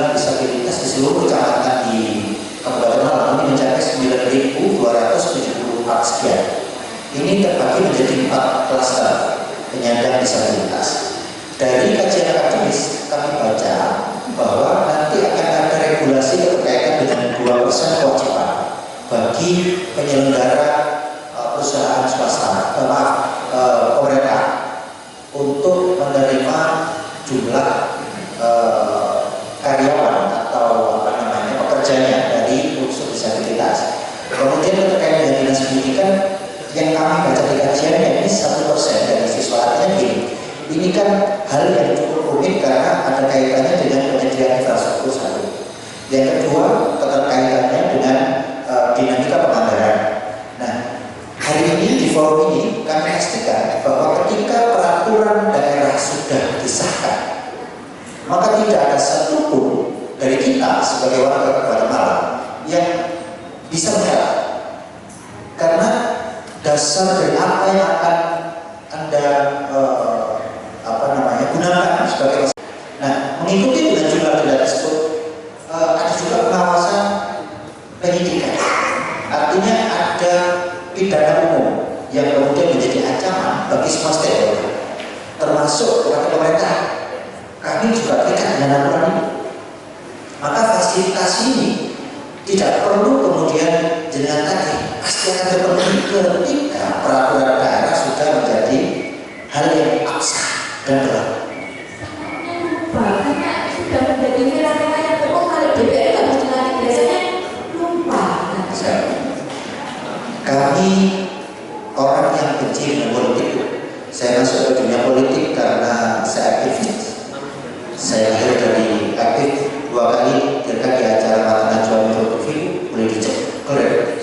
penyandang disabilitas di seluruh kecamatan di Kabupaten Malang ini mencapai 9.274 sekian. Ini terbagi menjadi 4 klaster penyandang disabilitas. Dari kajian akademis kami baca bahwa nanti akan ada regulasi berkaitan dengan 2% kewajiban bagi penyelenggara perusahaan swasta, pemerintah untuk menerima jumlah karyawan atau pekerjanya dari unsur disabilitas. Kemudian terkait dengan dinas pendidikan yang kami baca di kajiannya ini 1% dari siswa. Artinya gini, ini kan hal yang cukup rumit karena ada kaitannya dengan penyediaan infrastruktur satu. Yang kedua, keterkaitannya dengan dinamika penganggaran. Nah, hari ini di forum ini kami pastikan bahwa ketika peraturan daerah sudah disahkan, maka tidak ada satupun dari kita sebagai warga Kabupaten Malang yang bisa mengelak, karena dasar dari apa yang akan Anda gunakan sebagai. Nah, mengikuti dengan jumlah denda tersebut ada juga pengawasan penyidikan. Artinya ada pidana umum yang kemudian menjadi ancaman bagi semua stakeholder, termasuk kepada pemerintah. Kami juga terikat dengan aturan ini. Maka fasilitasi ini tidak perlu kemudian jenengan tadi pasti akan terpenuhi ketika peraturan daerah sudah menjadi hal yang absah dan berlaku. Karena sudah menjadi fenomena yang umum, kalau DPR nggak mesti lari, biasanya lupa. Kami orang yang benci dengan politik. Saya masuk ke dunia politik karena saya aktivis. Saya lahir dari aktif 2 kali dihadirkan di acara Mata Najwa Metro TV, boleh dicek keren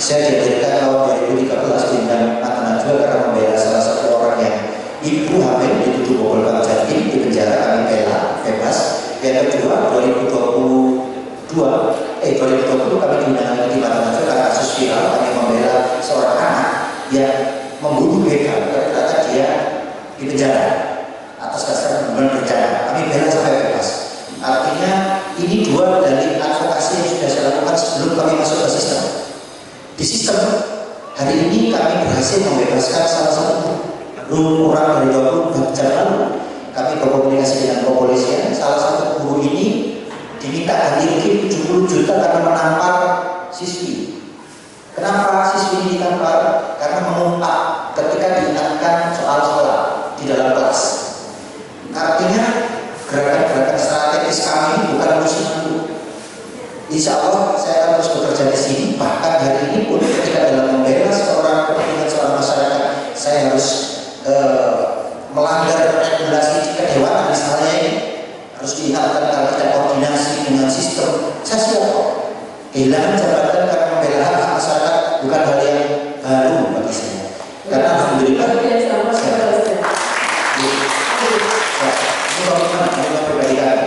saya dihadirkan tahun 2013 di Mata Najwa karena membela salah satu orang yang ibu hamil dituduh bobol bank Jatim di penjara, kami bela bebas. Yang kedua 2020 kami diundang di Mata Najwa karena kasus viral kami membela seorang anak yang membunuh begal, ternyata dia di penjara atas dasar pembunuhan berencana. Kami bela sampai bebas. Artinya ini 2 dari advokasi yang sudah saya lakukan sebelum kami masuk ke sistem. Di sistem hari ini kami berhasil membebaskan salah satu kurang dari 20 jam lalu. Kami berkomunikasi dengan kepolisian. Salah satu guru ini diminta ganti rugi 70 juta karena menampar siswi. Kenapa siswi ini ditampar? Karena mengumpat ketika diingatkan soal sekolah di dalam kelas. Artinya gerakan-gerakan strategis kami bukan musiman. Insya Allah saya akan terus bekerja di sini. Bahkan hari ini pun ketika dalam membela kepentingan seorang masyarakat, saya harus melanggar regulasi kedewanan misalnya ini, harus diingatkan kalau tidak koordinasi dengan sistem. Saya siap kok. Kehilangan jabatan karena membela hak masyarakat bukan hal yang baru bagi saya. Karena alhamdulillah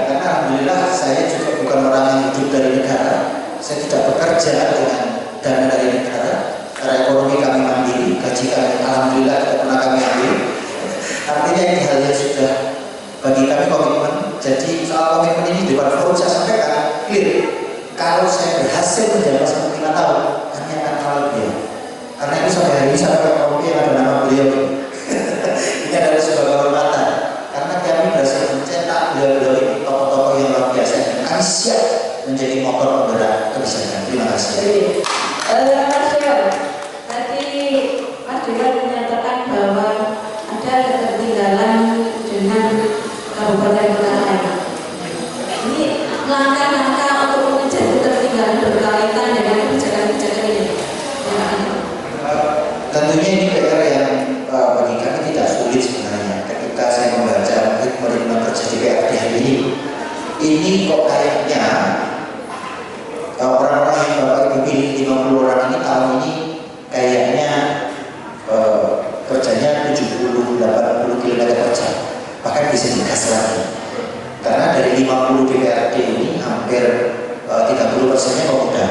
karena alhamdulillah saya juga bukan orang yang hidup dari negara. Saya tidak bekerja dengan dana dari negara. Karena ekonomi kami mandiri, gaji kami alhamdulillah tidak pernah kami ambil. Artinya ini hal yang sudah bagi kami komitmen. Jadi soal komitmen ini di depan forum saya sampaikan clear. Kalau saya berhasil menjabat sampai 5 tahun, kami akan melalui beliau. Karena itu sampai hari ini saya pakai rompi yang ada nama beliau. Ini adalah sebuah kehormatan. Karena kami berhasil mencetak beliau-beliau ini tokoh-tokoh yang luar biasa. Kami siap menjadi motor penggerak kebijakan. Terima kasih. Mas Dewan, tadi Mas Dewan menyatakan bahwa ada ketertinggalan dengan kabupaten kota lain. Ini langkah-langkah untuk mengejar ketertinggalan berkaitan dengan kebijakan-kebijakan ini. Tentunya ini PR yang bagi kami tidak sulit sebenarnya. Ketika saya membaca ritme terjadi PR di hari ini kok kayaknya orang-orang yang Bapak Ibu pilih 50 orang ini tahun ini kayaknya kerjanya 70-80 km per jam, bahkan bisa digas lagi. Karena dari 50 DPRD ini hampir 30%-nya pemuda.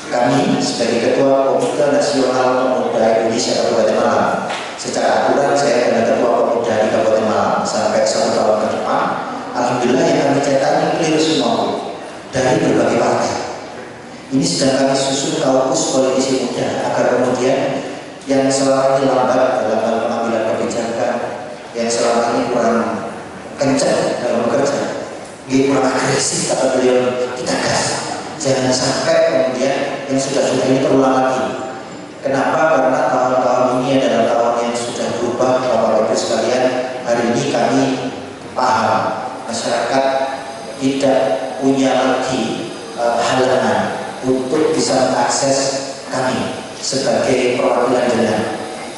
Kami sebagai Ketua Komite Nasional Pemuda Indonesia Kabupaten Malang, secara aturan saya adalah Ketua Pemuda di Kabupaten Malang sampai 1 tahun ke depan. alhamdulillah yang kami cetak clear semua dari berbagai partai. Ini sedang kami susun kaukus politisi muda agar kemudian yang selama ini lambat dalam hal pengambilan kebijakan, yang selama ini kurang kencang dalam bekerja, kurang agresif kata beliau, kita gas. Jangan sampai kemudian yang sudah-sudah ini terulang lagi. Kenapa? Karena tahun-tahun ini adalah tahun yang sudah berubah. Bapak Ibu sekalian, hari ini kami paham masyarakat tidak punya lagi halangan untuk bisa mengakses kami sebagai perwakilan jalan.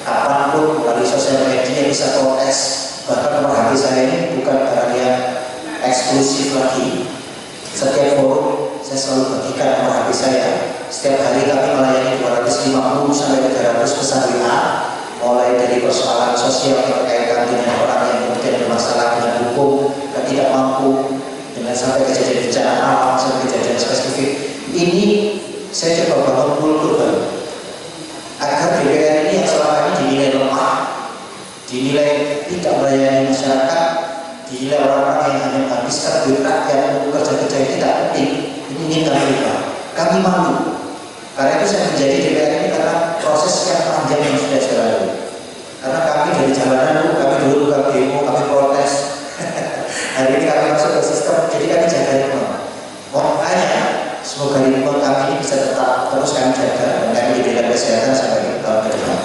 Kapanpun melalui sosial media bisa protes. Bahkan nomor HP saya ini bukan barang yang eksklusif lagi. Setiap forum saya selalu bagikan nomor HP saya. Setiap hari kami melayani 250 sampai 300 pesan WA, mulai dari persoalan sosial yang berkaitan dengan orang yang kemudian bermasalah dengan hukum dan tidak mampu, dengan sampai kejadian bencana alam, sampai kejadian spesifik. Ini saya coba bangun kultur agar DPR ini yang selama ini dinilai lemah, dinilai tidak melayani masyarakat, dinilai orang-orang yang hanya menghabiskan duit rakyat untuk kerja-kerja yang tidak penting, ini ingin kami ubah. Kami malu. Karena itu saya menjadi DPR ini karena proses yang panjang yang sudah saya lalui. Karena kami dari jalanan dulu, kami dulu demo, kami protes. Hari ini kami masuk ke sistem, jadi kami jaga ritme. Makanya semoga ritme kami ini bisa tetap terus kami jaga dan kami diberikan kesehatan sampai tahun ke depan.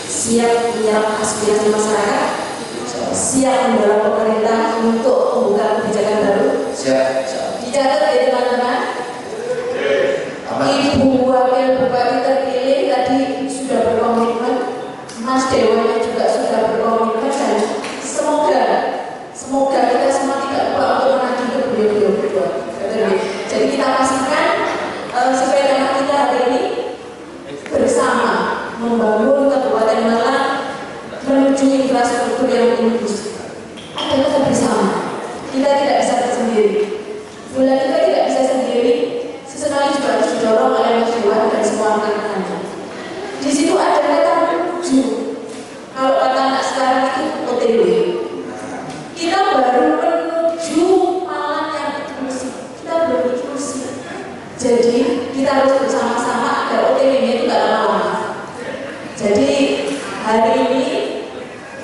Siap menyerap aspirasi masyarakat, siap mendorong pemerintah untuk membuka kebijakan baru. Siap. Dicatat ya teman-teman. Ibu Wakil Bupati terpilih tadi sudah berkomitmen, Mas Dewa juga sudah berkomitmen, dan semoga kita semua tidak lupa untuk menagih ke beliau berdua. Jadi kita pastikan sepeda kita hari ini bersama membangun Kabupaten Malang menuju infrastruktur yang inklusif. Ada kita bersama. Kita tidak bisa sendiri. Bola kita tidak bisa sendiri. Sesekali juga harus didorong oleh Mas Dewa dan semua rekan-rekannya. Di situ ada kata menuju. Kalau kata anak sekarang itu OTW. Kita baru menuju Malang yang inklusif. Kita belum inklusif. Jadi kita harus bersama-sama agar OTW-nya itu tidak lama-lama. Jadi hari ini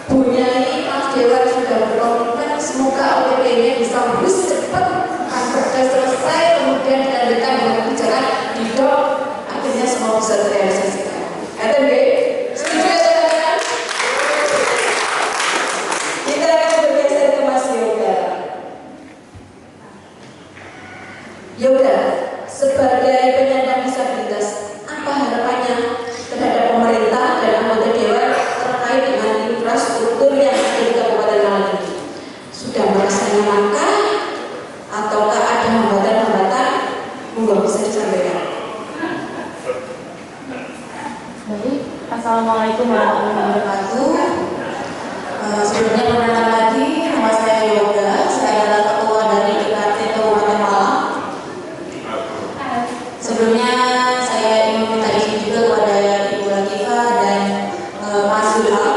Bunyai Mas Dewa sudah berkomitmen, semoga OTW-nya bisa lulus cepat, agar selesai, kemudian dilanjutkan dengan kebijakan di DOP, akhirnya semua bisa terrealisasikan. RTB, setuju ya teman-teman? Kita akan bergeser ke Mas Yoga. Yoga, sebagai penyandang disabilitas, apa harapannya terhadap pemerintah dan anggota dewan terkait dengan infrastruktur yang ada di Kabupaten Malang ini? Sudah merasanya langkah ataukah ada hambatan-hambatan? Monggo bisa disampaikan. Baik, Assalamualaikum warahmatullahi wabarakatuh. Sebelumnya perkenalkan lagi, nama saya Yoga. Saya adalah ketua dari DKT Kabupaten Malang. Sebelumnya saya ingin minta izin juga kepada Ibu Latifah dan Mas Zulham.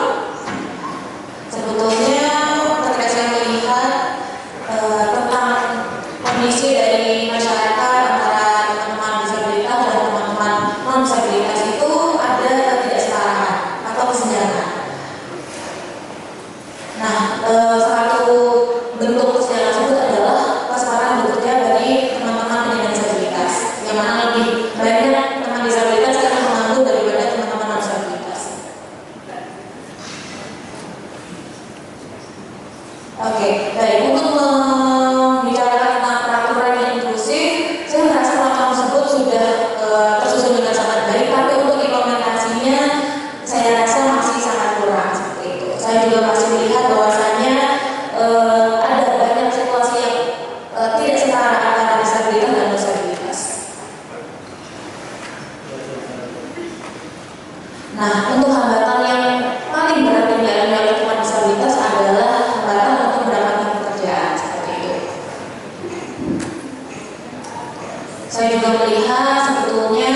Sebetulnya ketika saya melihat tentang kondisi dari masyarakat antara teman-teman disabilitas dan teman-teman non disabilitas itu ada ketidaksetaraan atau kesenjangan. Nah, satu bentuk kesenjangan tersebut adalah kesetaraan bekerja bagi teman-teman penyandang disabilitas, yang mana lebih banyak teman disabilitas yang mengambil daripada teman-teman non disabilitas. Oke, baik, untuk membicarakan tentang peraturan yang inklusif, saya merasa langkah tersebut sudah tersusun dengan sangat baik, tapi untuk implementasinya saya rasa masih sangat kurang seperti itu. Saya juga masih melihat bahwasannya ada banyak situasi yang tidak setara antara disabilitas dan disabilitas. Nah, untuk hambatan yang paling berat yang dialami oleh teman disabilitas adalah hambatan untuk mendapatkan pekerjaan seperti itu. Saya juga melihat sebetulnya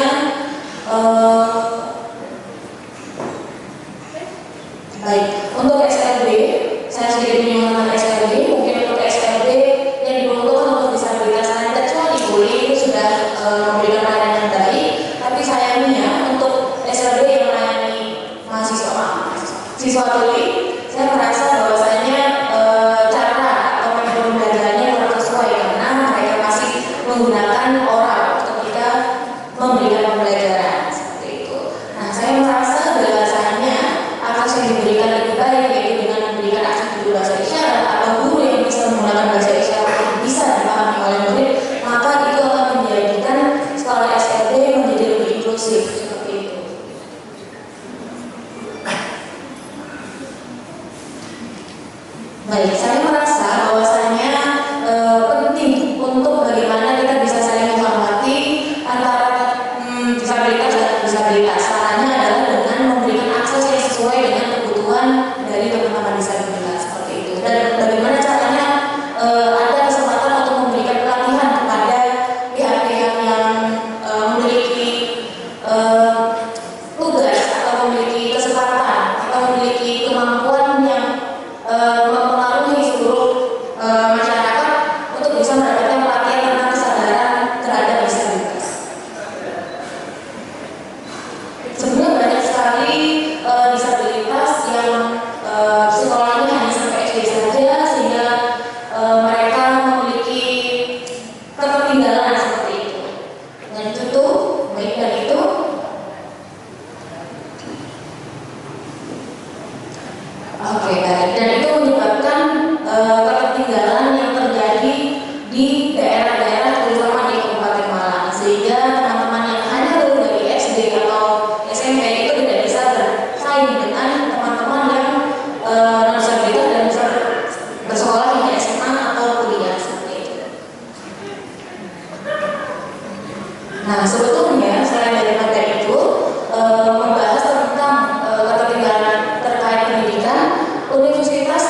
baik untuk SLB masyarakat untuk bisa mendapatkan pelatihan tentang kesadaran terhadap disabilitas. Sebenarnya banyak sekali disabilitas yang sekolahnya hanya sampai SD saja, sehingga mereka memiliki ketertinggalan seperti itu. Dan itu tuh baik dari itu. Oke, baik. Dan itu menyebabkan ketertinggalan yang terjadi di daerah-daerah terutama di Kabupaten Malang, sehingga teman-teman yang hanya lulus dari SD atau SMP itu tidak bisa bersaing dengan teman-teman yang non-disabilitas dan bisa bersekolah di SMA atau kuliah seperti itu. Nah, sebetulnya selain dari materi itu membahas tentang ketertinggalan terkait pendidikan, universitas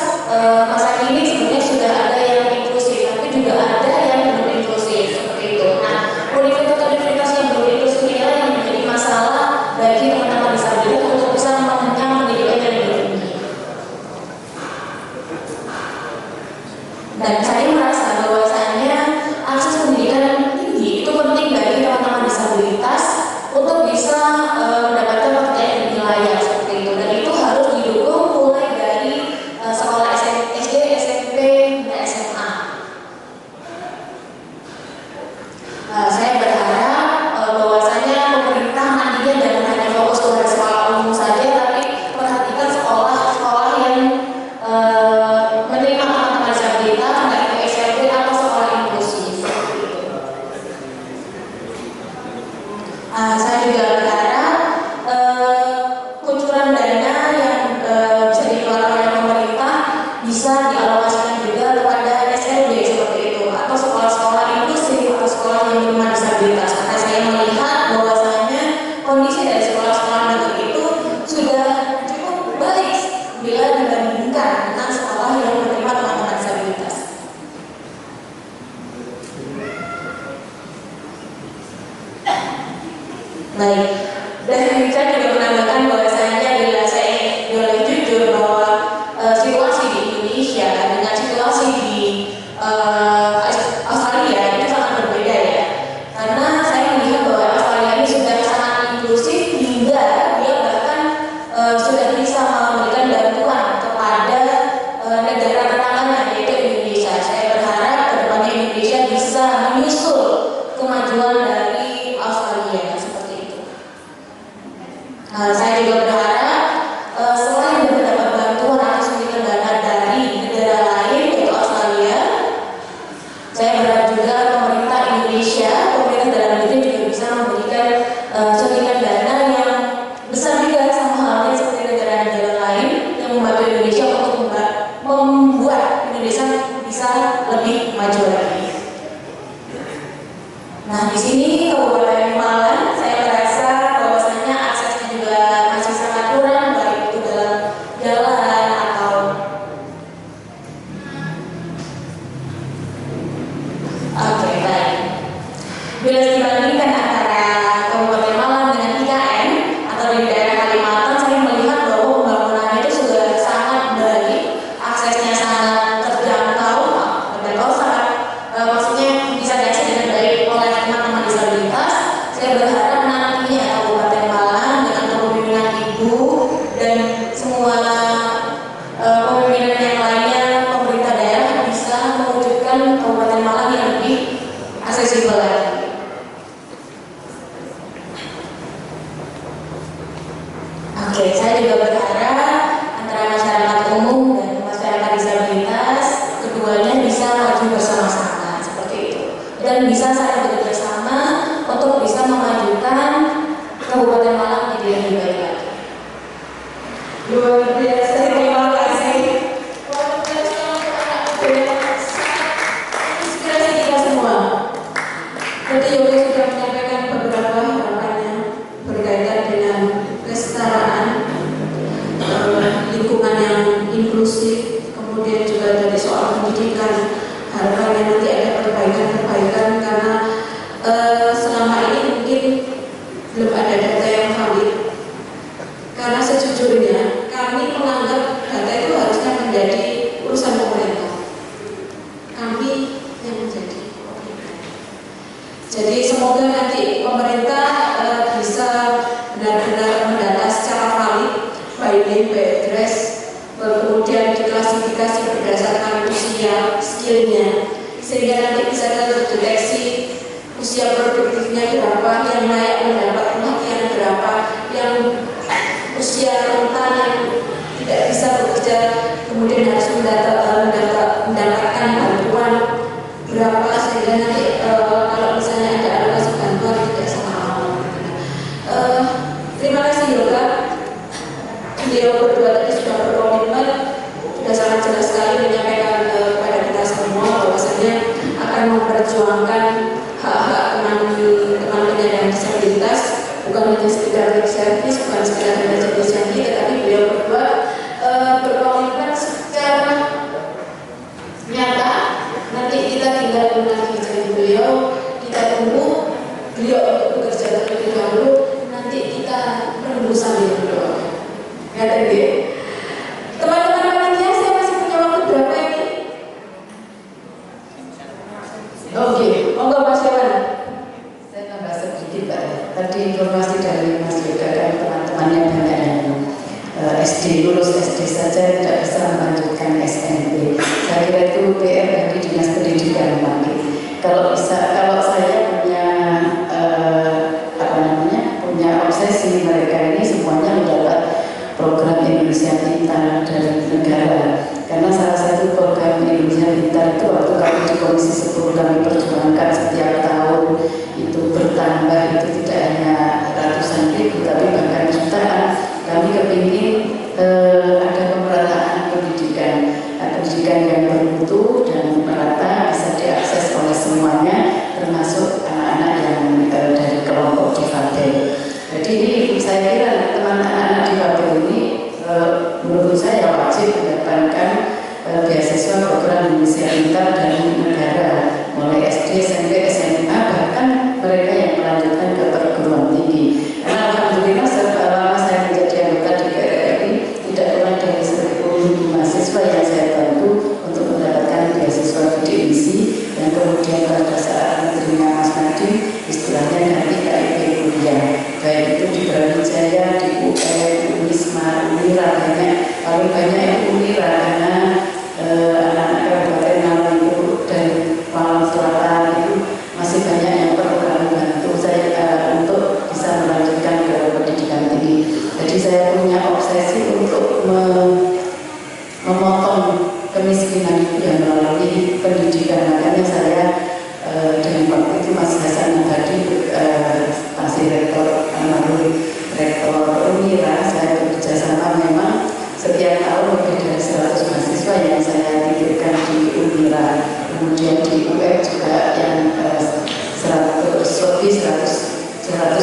masa kini sebenarnya sudah ada yang inklusif, tapi juga ada yang belum inklusif seperti itu. Nah, universitas yang belum inklusif inilah yang menjadi masalah bagi teman-teman disabilitas untuk bisa mengenyam pendidikan yang lebih tinggi. Dan saya merasa bahwasannya akses pendidikan yang tinggi itu penting bagi teman-teman disabilitas untuk bisa mendapatkan pekerjaan yang lebih layak seperti itu. Dan itu harus didukung mulai dari sekolah SD, SMP, dan SMA. Saya berharap bahwasanya pemerintah nantinya jangan hanya fokus kepada sekolah umum saja, tapi perhatikan sekolah-sekolah yang menerima teman-teman disabilitas, entah itu SMP atau sekolah inklusif seperti itu. Saya juga berharap kucuran dana yang bisa dikeluarkan oleh pemerintah bisa dialokasikan juga kepada SLB seperti itu, atau sekolah-sekolah inklusif atau sekolah yang menerima disabilitas. Karena saya melihat bahwasanya kondisi dari sekolah-sekolah negeri itu sudah cukup baik bila dibandingkan dengan sekolah yang menerima teman-teman disabilitas. Baik, dan saya juga menambahkan bahwasanya bila saya boleh jujur bahwa situasi di Indonesia dengan situasi di Australia itu sangat berbeda ya. Karena saya melihat bahwa Australia ini sudah sangat inklusif hingga dia bahkan sudah bisa memberikan bantuan kepada negara tetangganya yaitu Indonesia. Saya berharap kedepannya Indonesia bisa menyusul kemajuan dari Australia seperti itu. Saya juga berharap selain mendapat bantuan atau suntikan dana dari negara lain yaitu Australia, saya berharap juga pemerintah Indonesia, pemerintah dalam negeri juga bisa memberikan suntikan dana yang besar juga sama halnya seperti negara-negara lain yang membantu Indonesia untuk membuat Indonesia bisa lebih maju lagi. Nah, di sini Kabupaten Malang saya merasa bahwasanya aksesnya juga masih sangat kurang, baik itu dalam jalan atau baik. Bila dibandingkan antara Kabupaten Malang dengan IKN atau di daerah Kalimantan, saya melihat bahwa pembangunannya itu sudah sangat baik, aksesnya sangat terjangkau, sangat maksudnya bisa diakses dengan baik oleh teman-teman disabilitas. Saya berharap nantinya Kabupaten Malang dengan kepemimpinan Ibu dan semua pemimpinan yang lainnya, pemerintah daerah bisa mewujudkan Kabupaten Malang yang lebih aksesibel lagi. Oke, saya juga berharap antara masyarakat umum dan masyarakat disabilitas keduanya bisa maju bersama-sama seperti itu dan bisa saling bekerja sama untuk bisa memajukan Kabupaten Malang menjadi lebih baik lagi. Luar biasa, terima kasih. Inspirasi kita semua. Tadi Yoga sudah menyampaikan beberapa harapannya berkaitan dengan kesetaraan, lingkungan yang inklusif, kemudian juga dari soal pendidikan. Harapannya nanti ada perbaikan-perbaikan karena selama ini mungkin belum ada data yang valid. Karena sejujurnya kami menganggap data itu harusnya menjadi urusan pemerintah. Jadi semoga nanti pemerintah bisa benar-benar mendata secara valid by name, by address, kemudian diklasifikasi berdasarkan usia, skillnya, sehingga nanti bisa terdeteksi usia produktifnya berapa, yang layak mendapat pelatihan berapa, yang usia rentan yang tidak bisa bekerja kemudian harus mendapatkan bantuan berapa, sehingga nanti kalau misalnya ada alokasi bantuan tidak salah. Terima kasih Yoga. Beliau berdua tadi sudah berkomitmen, sudah sangat jelas sekali menyampaikan kepada kita semua bahwasanya akan memperjuangkan hak-hak teman penyandang disabilitas, bukan hanya sekedar lip service, bukan sekedar hanya janji-janji, tetapi beliau berdua berkomitmen secara nyata. Nanti kita tinggal menagih janji beliau, kita tunggu beliau untuk bekerja terlebih dahulu, nanti kita menunggu sambil berdoa. Ya tadi, teman-teman panitia, saya masih punya waktu berapa ini? Oke, monggo Mas Yohan. Saya tambah sedikit Pak. Tadi informasi dari Mas Yoga dan teman-temannya banyak yang SD, lulus SD saja tidak bisa melanjutkan SMP. Saya kira itu PR dari Dinas Pendidikan lagi. Kalau saya punya punya obsesi, mereka ini semuanya mendapat program Indonesia Pintar dari negara. Karena salah satu program Indonesia Pintar itu waktu kami di Komisi 10 kami perjuangkan setiap tahun itu bertambah, itu tidak hanya ratusan ribu tapi bahkan jutaan. Kami kepingin ada pemerataan pendidikan yang bermutu dan merata, bisa diakses oleh semuanya, termasuk anak-anak yang dari kelompok difabel. Jadi ini saya kira teman anak-anak difabel ini menurut saya wajib mendapatkan beasiswa program Indonesia Pintar dari negara, mulai SD, SMP, SMA, bahkan mereka yang melanjutkan ke perguruan tinggi. Karena alhamdulillah selama saya menjadi anggota DPR RI tidak kurang dari 10.000 mahasiswa yang saya bantu untuk mendapatkan beasiswa bidik misi, dan kemudian pada saat menerima Mas Nadiem istilahnya ganti KIP kuliah, baik itu di Brawijaya, di UPN, di Unisma, Unira, paling banyak yang Unira karena anak-anak Kabupaten Malang itu dan Malang Selatan itu masih banyak yang perlu kami bantu saya untuk bisa melanjutkan ke pendidikan tinggi. Jadi saya punya obsesi untuk memotong kemiskinan itu yang melalui pendidikan. Makanya saya dari waktu itu Mas Hasan tadi masih rektor Unira, saya bekerja sama memang setiap tahun lebih dari 100 mahasiswa yang saya titipkan di Unira, kemudian di UF juga yang 100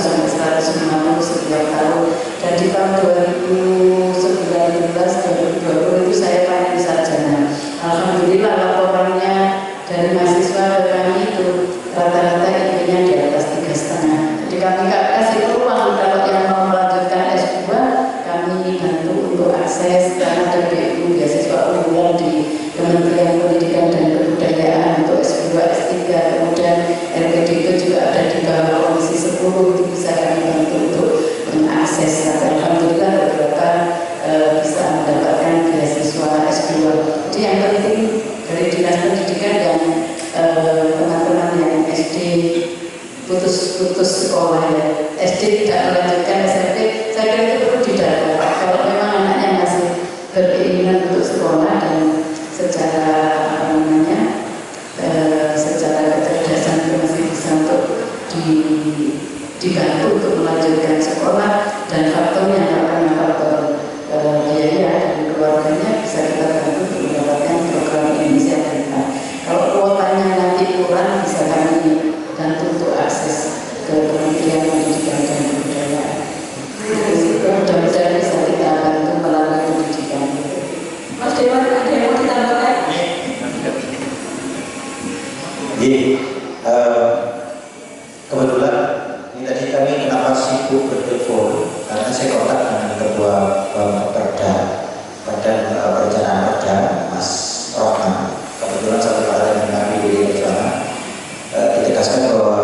sampai 150 setiap tahun. Dan di tahun 2019-2020 itu saya panen sarjana. Alhamdulillah laporannya dari mahasiswa ke kami itu rata-rata IP-nya di atas 3,5. Jadi kami kasih peluang kalau yang mau melanjutkan S2, kami bantu untuk akses, karena ada BU beasiswa unggulan di Kementerian Pendidikan dan Kebudayaan untuk S2, S3, kemudian RPDP juga ada di bawah Komisi 10, itu bisa kami bantu untuk mengakses. Alhamdulillah beberapa bisa mendapatkan beasiswa S2. Jadi yang penting dari Dinas Pendidikan dan teman-teman yang SD putus sekolah, ya, SD tidak melanjutkan SMP, saya kira itu perlu didata. Kalau memang anaknya masih berkeinginan untuk sekolah dan secara secara kecerdasan itu masih bisa untuk dibantu untuk melanjutkan sekolah, dan faktornya karena faktor biaya dan keluarganya bisa kita bantu untuk mendapatkan program Indonesia Pintar. Kalau kuotanya nanti kurang, bisa kami bantu untuk akses ke Kementerian Pendidikan dan Kebudayaan. Mudah-mudahan bisa kita bantu melalui pendidikan. Mas Dewan, ada yang mau ditambahkan? Kebetulan ini tadi kami kenapa sibuk bertelepon, karena saya kontak dengan ketua Perda Badan Perencanaan Perda, Mas Rohman. Kebetulan satu kali dengan kami di Perjuangan ditegaskan bahwa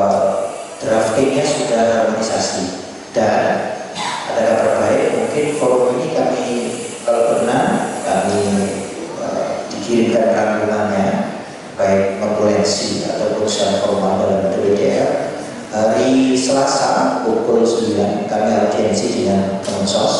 baik notulensi ataupun secara formal dalam DPR. Hari Selasa pukul 9 kami audiensi dengan Kemensos.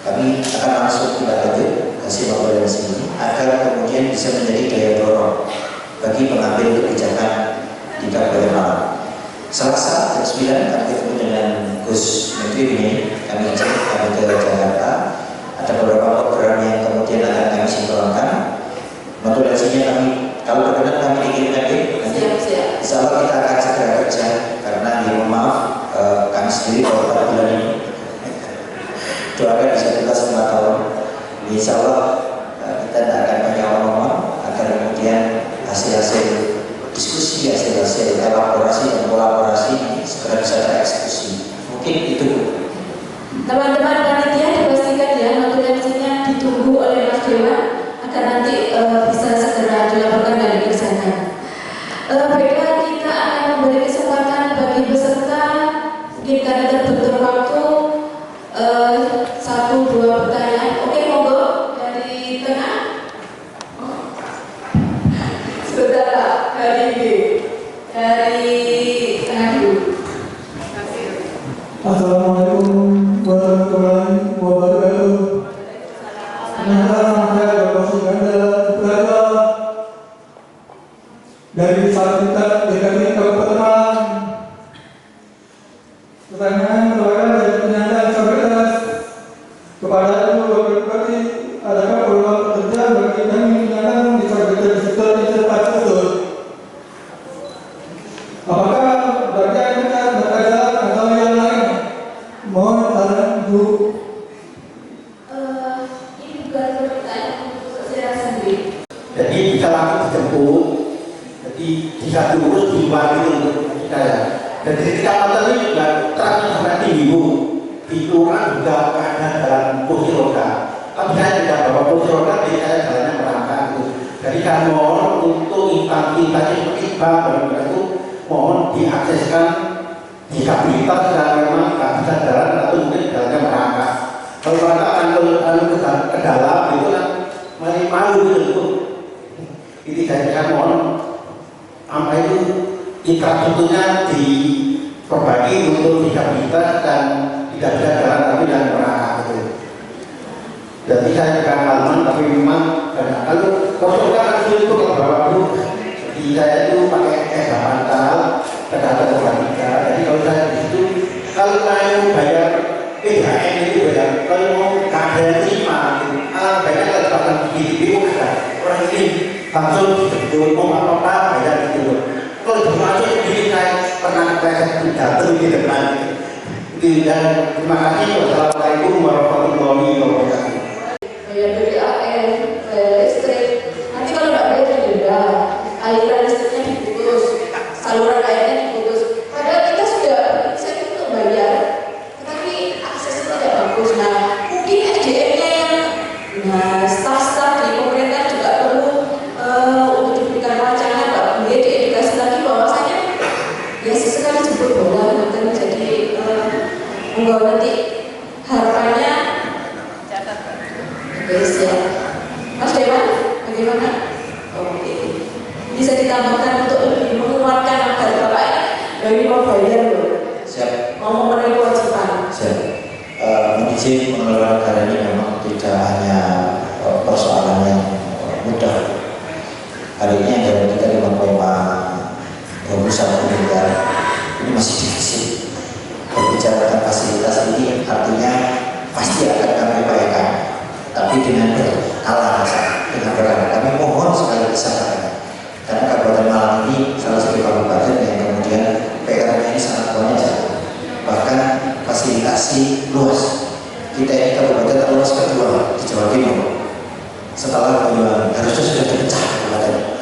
Kami akan langsung kita lanjut hasil notulensi ini agar kemudian bisa menjadi daya dorong bagi pengambil kebijakan di Kabupaten Malang. Selasa jam 9 kami ketemu dengan Gus Menteri ini, kami ke Jakarta. Ada beberapa program yang kemudian akan kami sinkronkan. Notulensinya kami, kalau berkenan kami dikirimkan nanti. Insya Allah kita akan segera kerja karena mohon maaf kami sendiri baru 4 bulan ini. Doakan bisa tuntas 5 tahun. Insya Allah kita tidak akan banyak ngomong agar kemudian hasil-hasil diskusi, hasil-hasil elaborasi dan kolaborasi ini segera bisa tereksekusi. Mungkin itu. Teman-teman panitia dipastikan ya notulensinya ditunggu oleh Mas Dewan agar nanti bisa segera dilaporkan dan dikerjakan. Baiklah, kita akan memberi kesempatan bagi peserta mungkin karena terbentur waktu 1-2 pertanyaan. Oke, monggo dari tengah. Sebentar Pak, dari tengah dulu. Assalamualaikum warahmatullahi wabarakatuh. Saya Bapak Suganda Supraya dari Disabilitas DKI Kabupaten Malang. Pertanyaan perwakilan dari penyandang disabilitas kepada Ibu Wakil Bupati, adakah peluang pekerjaan bagi kami penyandang disabilitas di sektor interpelasi tersebut? Apakah bagian dekat berkejalan atau yang lain? Mohon saran Bu. Ini bukan pertanyaan untuk saya sendiri. Jadi bisa langsung dijemput, jadi bisa diurus di luar itu untuk kita ya. Dan di kecamatan ini juga terangnya sampai tinggi Bu. Di kelurahan juga ada jalan kursi roda. Tapi saya tidak bawa kursi roda, jadi saya jalannya merangkak itu. Jadi saya mohon untuk instansi seperti bank dan itu mohon diakseskan disabilitas yang memang tidak bisa jalan atau mungkin jalannya merangkak. Kalau merangkak akan ke dalam itu kan malu gitu. Ini saya mohon apa itu infrastrukturnya diperbaiki untuk disabilitas dan tidak bisa jalan tapi dan merangkak itu. Jadi saya bukan alaman tapi memang kalau konsultan itu kalau bawa dulu di saya itu pakai S8 tergantung orang kita. Jadi kalau saya di situ kalau mau bayar PHN itu bayar kalau mau KDN 5 bayar kesempatan di orang ini langsung disebut mau apa bayar gitu. Kalau termasuk ini saya pernah jatuh di depan dan terima kasih. Wassalamualaikum warahmatullahi wabarakatuh. Bayar BPAN, bayar listrik. Nanti kalau nggak bayar denda, aliran listriknya diputus, saluran airnya diputus. Padahal kita sudah bisa untuk bayar, tetapi aksesnya tidak bagus. Nah, mungkin SDM-nya yang staf-staf di pemerintah juga perlu untuk diberikan wacana, Pak, kemudian diedukasi lagi bahwasanya ya sesekali jemput bola, dan jadi enggak nanti harapannya guys ya. Mas Dewan, bagaimana? Oke, bisa ditambahkan untuk lebih menguatkan agar Bapak dari mau bayar loh. Siap. Mau memenuhi kewajiban. Siap. Izin pengelolaan negara ini memang tidak hanya persoalan yang mudah. Hari ini anggaran kita 5,21 miliar ini masih defisit. Berbicara tentang fasilitas ini artinya pasti akan kami upayakan, tapi dengan berkala dengan berkala. Kami mohon sekali kesabaran karena Kabupaten Malang ini salah satu kabupaten yang kemudian PR-nya ini sangat banyak, bahkan fasilitasi luas. Kita ini kabupaten terluas kedua di Jawa Timur setelah Banyuwangi, harusnya sudah dipecah kabupaten.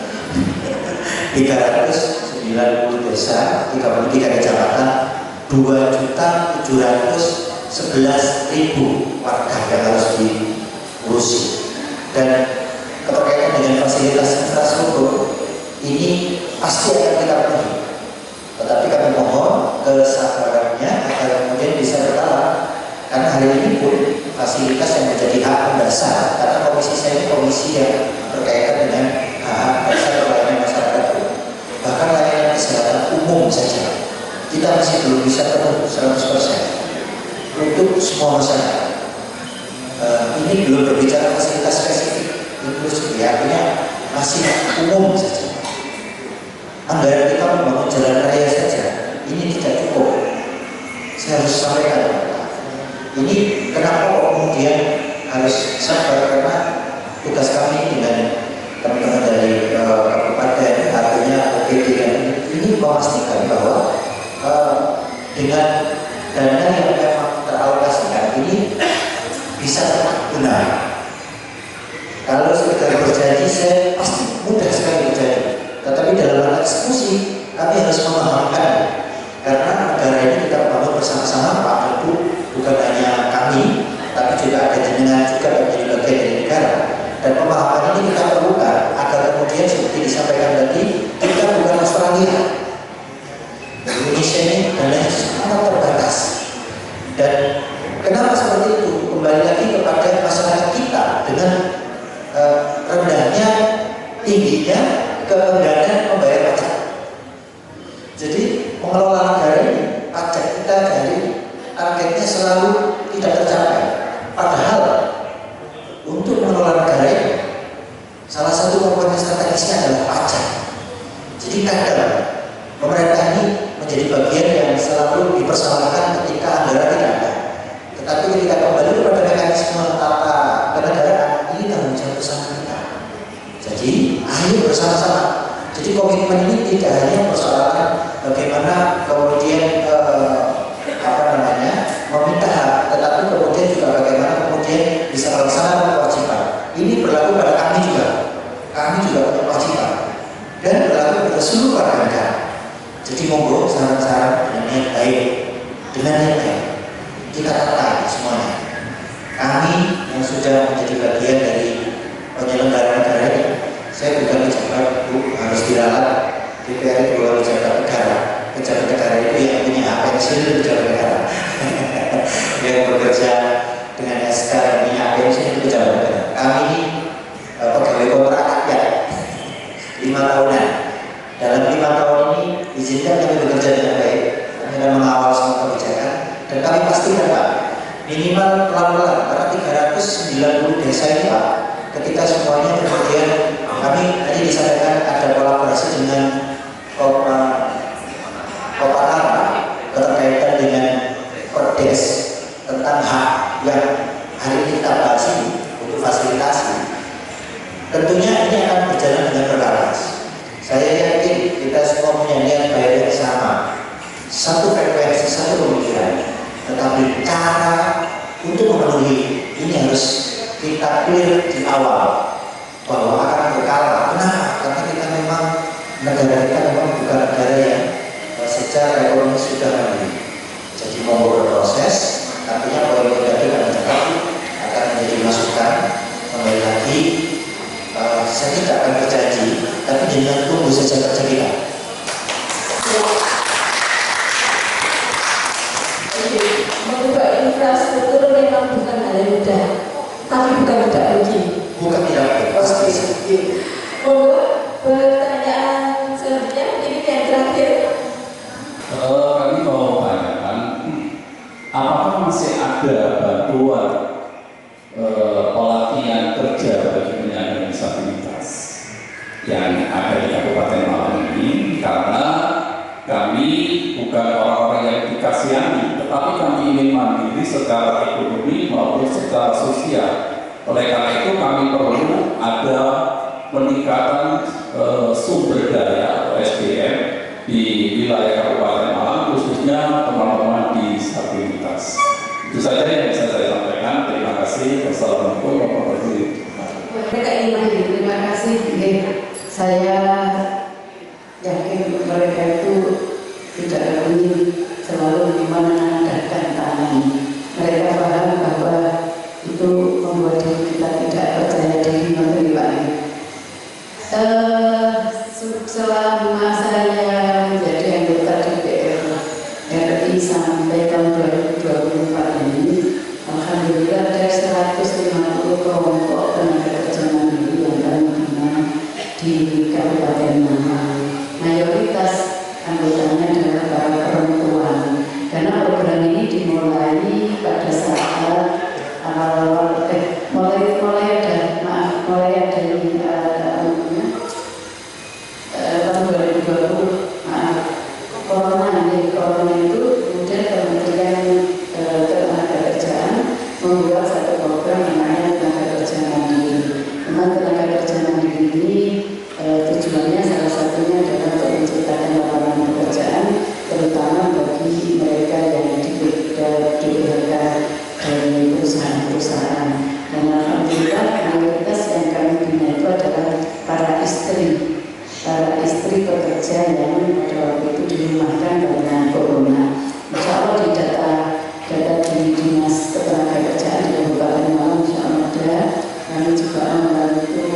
390 desa, 33 kecamatan, 2.711.000 warga yang harus diurusi. Dan keterkaitan dengan fasilitas infrastruktur ini pasti akan kita penuhi. Tetapi kami mohon kesabarannya agar kemudian bisa berkala. Karena hari ini pun fasilitas yang menjadi hak dasar, karena komisi saya ini komisi yang berkaitan dengan hak dasar pelayanan masyarakat kita masih belum bisa penuh 100% untuk semua masyarakat. Ini belum berbicara fasilitas spesifik inklusif, ya, artinya masih umum saja. Anggaran kita membangun jalan raya saja ini tidak cukup. Saya harus sampaikan, ini kenapa kemudian harus sabar, karena tugas kami dengan teman-teman dari kabupaten, artinya OPD, dan ini memastikan bahwa dengan dana yang memang teralokasikan ini bisa tepat guna. Kalau sekedar berjanji, saya pasti mudah sekali berjanji, tetapi dalam hal eksekusi kami harus memahamkan, karena negara ini kita bangun bersama-sama, Pak Tentu, bukan hanya kami, tapi juga ada jenengan juga menjadi bagian dari negara. Dan pemahaman ini kita perlukan agar kemudian seperti disampaikan tadi, kita bukan Australia. Indonesia ini dananya sangat terbatas. Dan kenapa seperti itu? Kembali lagi kepada masyarakat kita dengan rendahnya, tingginya keengganan membayar pajak. Jadi mengelola negara ini, pajak kita dari targetnya selalu tidak tercapai. Padahal untuk mengelola negara ini, salah satu komponen strategisnya adalah pajak. Jadi kadang pemerintah ini menjadi bagian yang selalu dipersalahkan ketika anggaran tidak ada. Tetapi ketika kembali kepada mekanisme tata kenegaraan, ini tanggung jawab bersama kita. Jadi ayo bersama-sama. Jadi komitmen ini tidak hanya persoalan bagaimana kemudian meminta hak, tetapi kemudian juga bagaimana kemudian bisa melaksanakan kewajiban. Ini berlaku pada kami juga. Kami juga punya kewajiban dan berlaku pada seluruh warga negara. Jadi monggo saran-saran dengan niat baik, kita tata semuanya. Kami yang sudah menjadi bagian dari penyelenggara negara ini, saya bukan pejabat, Bu, harus diralat. DPR itu harus pejabat negara. Pejabat negara itu yang punya hak pensiun, pejabat negara. Yang bekerja dengan SK dan punya hak pensiun itu pejabat negara. Kami ini pegawai kontrak rakyat 5 tahunan. Dalam 5 tahun ini izinkan kami bekerja dengan baik. Kami akan mengawal semua kebijakan dan kami pastikan, Pak, minimal pelan-pelan, karena 390 desa ini, Pak, ketika semuanya kemudian kami tadi disampaikan ada kolaborasi dengan Kopatara berkaitan dengan Perdes tentang hak yang hari ini kita bahas ini untuk fasilitasi. Tentunya ini akan berjalan dengan berlaras. Saya yakin kita semua punya niat baik yang sama, satu frekuensi, satu pemikiran, tetapi cara untuk memenuhi ini harus kita clear di awal bahwa akan berkala. Kenapa? Karena kita memang negara kita memang bukan negara yang secara ekonomi sudah mandiri. Jadi mau berproses, artinya poin tadi akan menjadi masukan. Kembali lagi, saya tidak akan berjanji, tapi jangan tunggu saja kerja kita. Mengubah infrastruktur memang bukan hal yang mudah, tapi bukan tidak mungkin. Bukan tidak mungkin, pasti. Pertanyaan selanjutnya ini yang terakhir. Kami mau tanyakan, apakah masih ada bantuan pelatihan kerja bagi penyandang disabilitas yang ada di Kabupaten Malang ini? Karena kami bukan orang-orang yang dikasihani, tetapi kami ingin mandiri secara ekonomi maupun secara sosial. Oleh karena itu kami perlu ada peningkatan sumber daya atau SDM di wilayah Kabupaten Malang, khususnya teman-teman disabilitas. Itu saja yang bisa saya sampaikan. Terima kasih. Wassalamualaikum warahmatullahi wabarakatuh. Mereka ingin mandiri. Terima kasih. Saya yakin mereka itu tidak ingin selalu menandakan tangan. Mereka paham bahwa itu membuat diri kita tidak percaya diri menerimanya. Selama saya menjadi anggota DPR RI sampai tahun 2024 ini, alhamdulillah ada 150 kelompok tenaga kerja mandiri yang kami bina di Kabupaten Malang. Mayoritas anggotanya adalah para perempuan istri pekerja yang pada waktu itu dirumahkan karena corona. Insya Allah di data di Dinas Ketenagakerjaan di Kabupaten Malang insya Allah ada. Kami juga membantu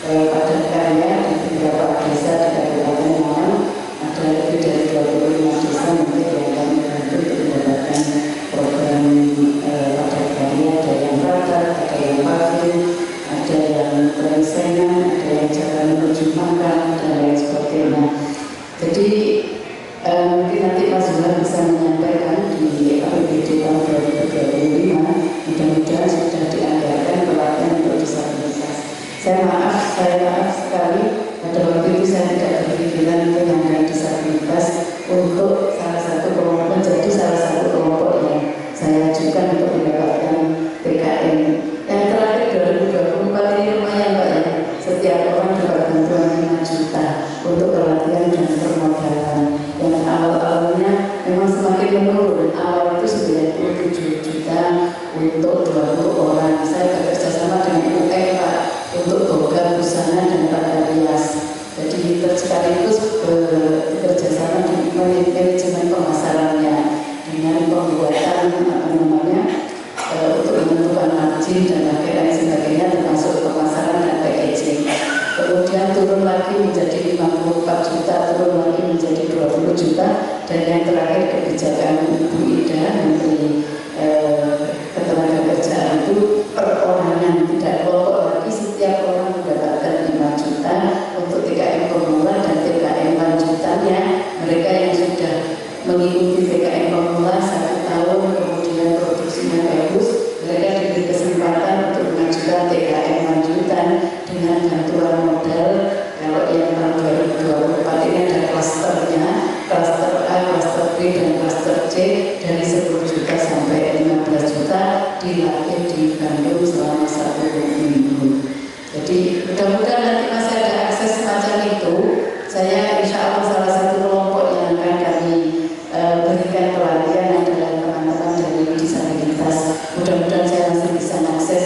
padat karya di beberapa desa di Kabupaten Malang. Ada lebih dari 25 desa nanti yang kami bantu untuk mendapatkan program padat karya. Ada yang rata, ada yang paving, ada yang perengsengan, ada yang jalan menuju makan dan lain sebagainya. Jadi mungkin nanti Mas Zuhar bisa menyampaikan di APBD tahun 2025, mudah-mudahan sudah dianggarkan pelatihan untuk disabilitas. Saya maaf sekali pada waktu itu saya tidak berpikiran penyandang disabilitas untuk salah satu kelompok, menjadi salah satu kelompok yang saya ajukan untuk mendapatkan PKN. Yang terakhir 2024 ini lumayan Pak ya, setiap orang dapat bantuan 5 juta untuk pelatihan dan permodalan. Yang awal-awalnya memang semakin menurun, awal itu 97 juta untuk 20 orang. Saya bekerja sama dengan UM Pak untuk boga busana dan pakaian rias. Jadi sekaligus bekerja sama di manajemen pemasarannya dengan pembuatan untuk menentukan margin dan lain sebagainya, termasuk pemasaran dan packaging. Kemudian turun lagi menjadi 54 juta, turun lagi menjadi 20 juta, dan yang terakhir kebijakan Ibu Ida Menteri Ketenagakerjaan itu perorangan, tidak kelompok lagi, setiap orang mendapatkan 5 juta untuk TKM pemula dan TKM lanjutannya. Mereka yang sudah mengikuti TKM pemula 1 tahun kemudian produksinya bagus, mereka diberi kesempatan untuk mengajukan TKM lanjutan dengan bantuan modal. Kalau yang tahun 2024 ini ada klasternya, klaster A, klaster B, dan klaster C dari 10 juta sampai 15 juta dilatih di Bandung selama 1 minggu. Jadi mudah-mudahan nanti masih ada akses semacam itu. Saya insya Allah salah satu kelompok yang akan kami berikan pelatihan adalah teman-teman dari disabilitas. Mudah-mudahan saya masih bisa mengakses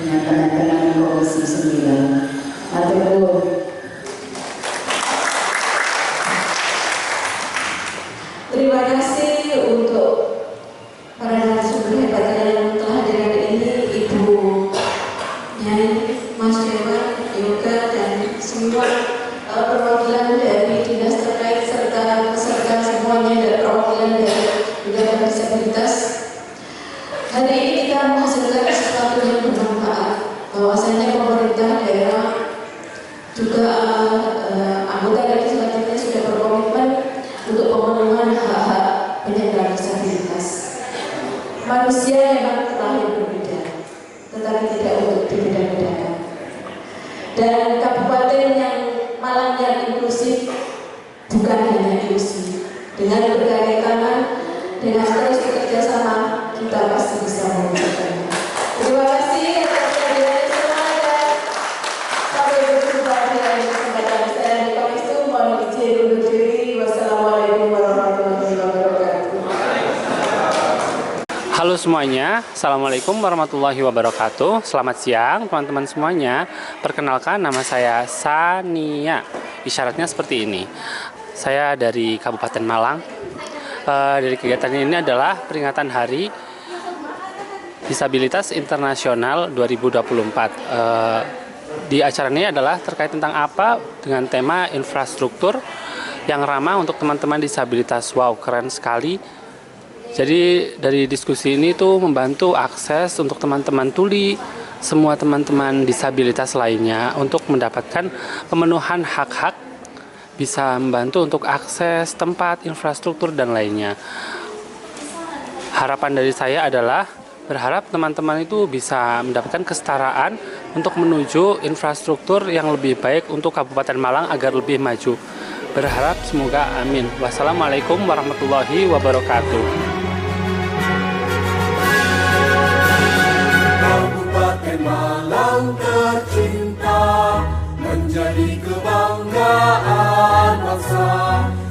dengan teman-teman Komisi 9. Matur nuwun. Terima kasih untuk para narasumber hebat yang telah hadir hari ini, Ibu Nyai, Mas Dewa, Yoga, dan semua perwakilan dari dinas terkait serta peserta semuanya dan perwakilan dari bidang disabilitas. Hari ini kita menghasilkan sesuatu yang bermanfaat, bahwasanya pemerintah daerah juga anggota legislatifnya sudah berkomitmen untuk pemenuhan hak-hak penyandang disabilitas. Manusia memang terlahir berbeda, tetapi tidak untuk dibeda-bedakan. Dan kabupaten yang Malang yang inklusif bukan hanya inklusif. Dengan bergandeng tangan, dengan terus bekerja sama, kita pasti bisa mewujudkannya. Terima kasih atas kehadiran semuanya. Sampai berjumpa di lain kesempatan. Saya Nika Wistu, mohon izin undur diri. Wassalamualaikum warahmatullahi wabarakatuh. Halo semuanya, Assalamualaikum warahmatullahi wabarakatuh. Selamat siang teman-teman semuanya. Perkenalkan, nama saya Sania. Isyaratnya seperti ini. Saya dari Kabupaten Malang. Dari kegiatan ini adalah peringatan Hari Disabilitas Internasional 2024. Di acara ini adalah terkait tentang apa? Dengan tema infrastruktur yang ramah untuk teman-teman disabilitas. Wow, keren sekali. Jadi dari diskusi ini tuh membantu akses untuk teman-teman tuli, semua teman-teman disabilitas lainnya untuk mendapatkan pemenuhan hak-hak, bisa membantu untuk akses tempat, infrastruktur, dan lainnya. Harapan dari saya adalah berharap teman-teman itu bisa mendapatkan kesetaraan untuk menuju infrastruktur yang lebih baik untuk Kabupaten Malang agar lebih maju. Berharap semoga amin. Wassalamualaikum warahmatullahi wabarakatuh. Kabupaten Malang tercinta menjadi kebanggaan bangsa.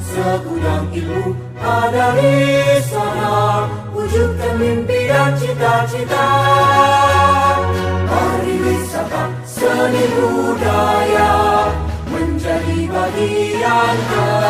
Segudang ilmu ada di sana, wujudkan mimpi dan cita-cita. Mari wisata seni budaya menjadi bagian kematian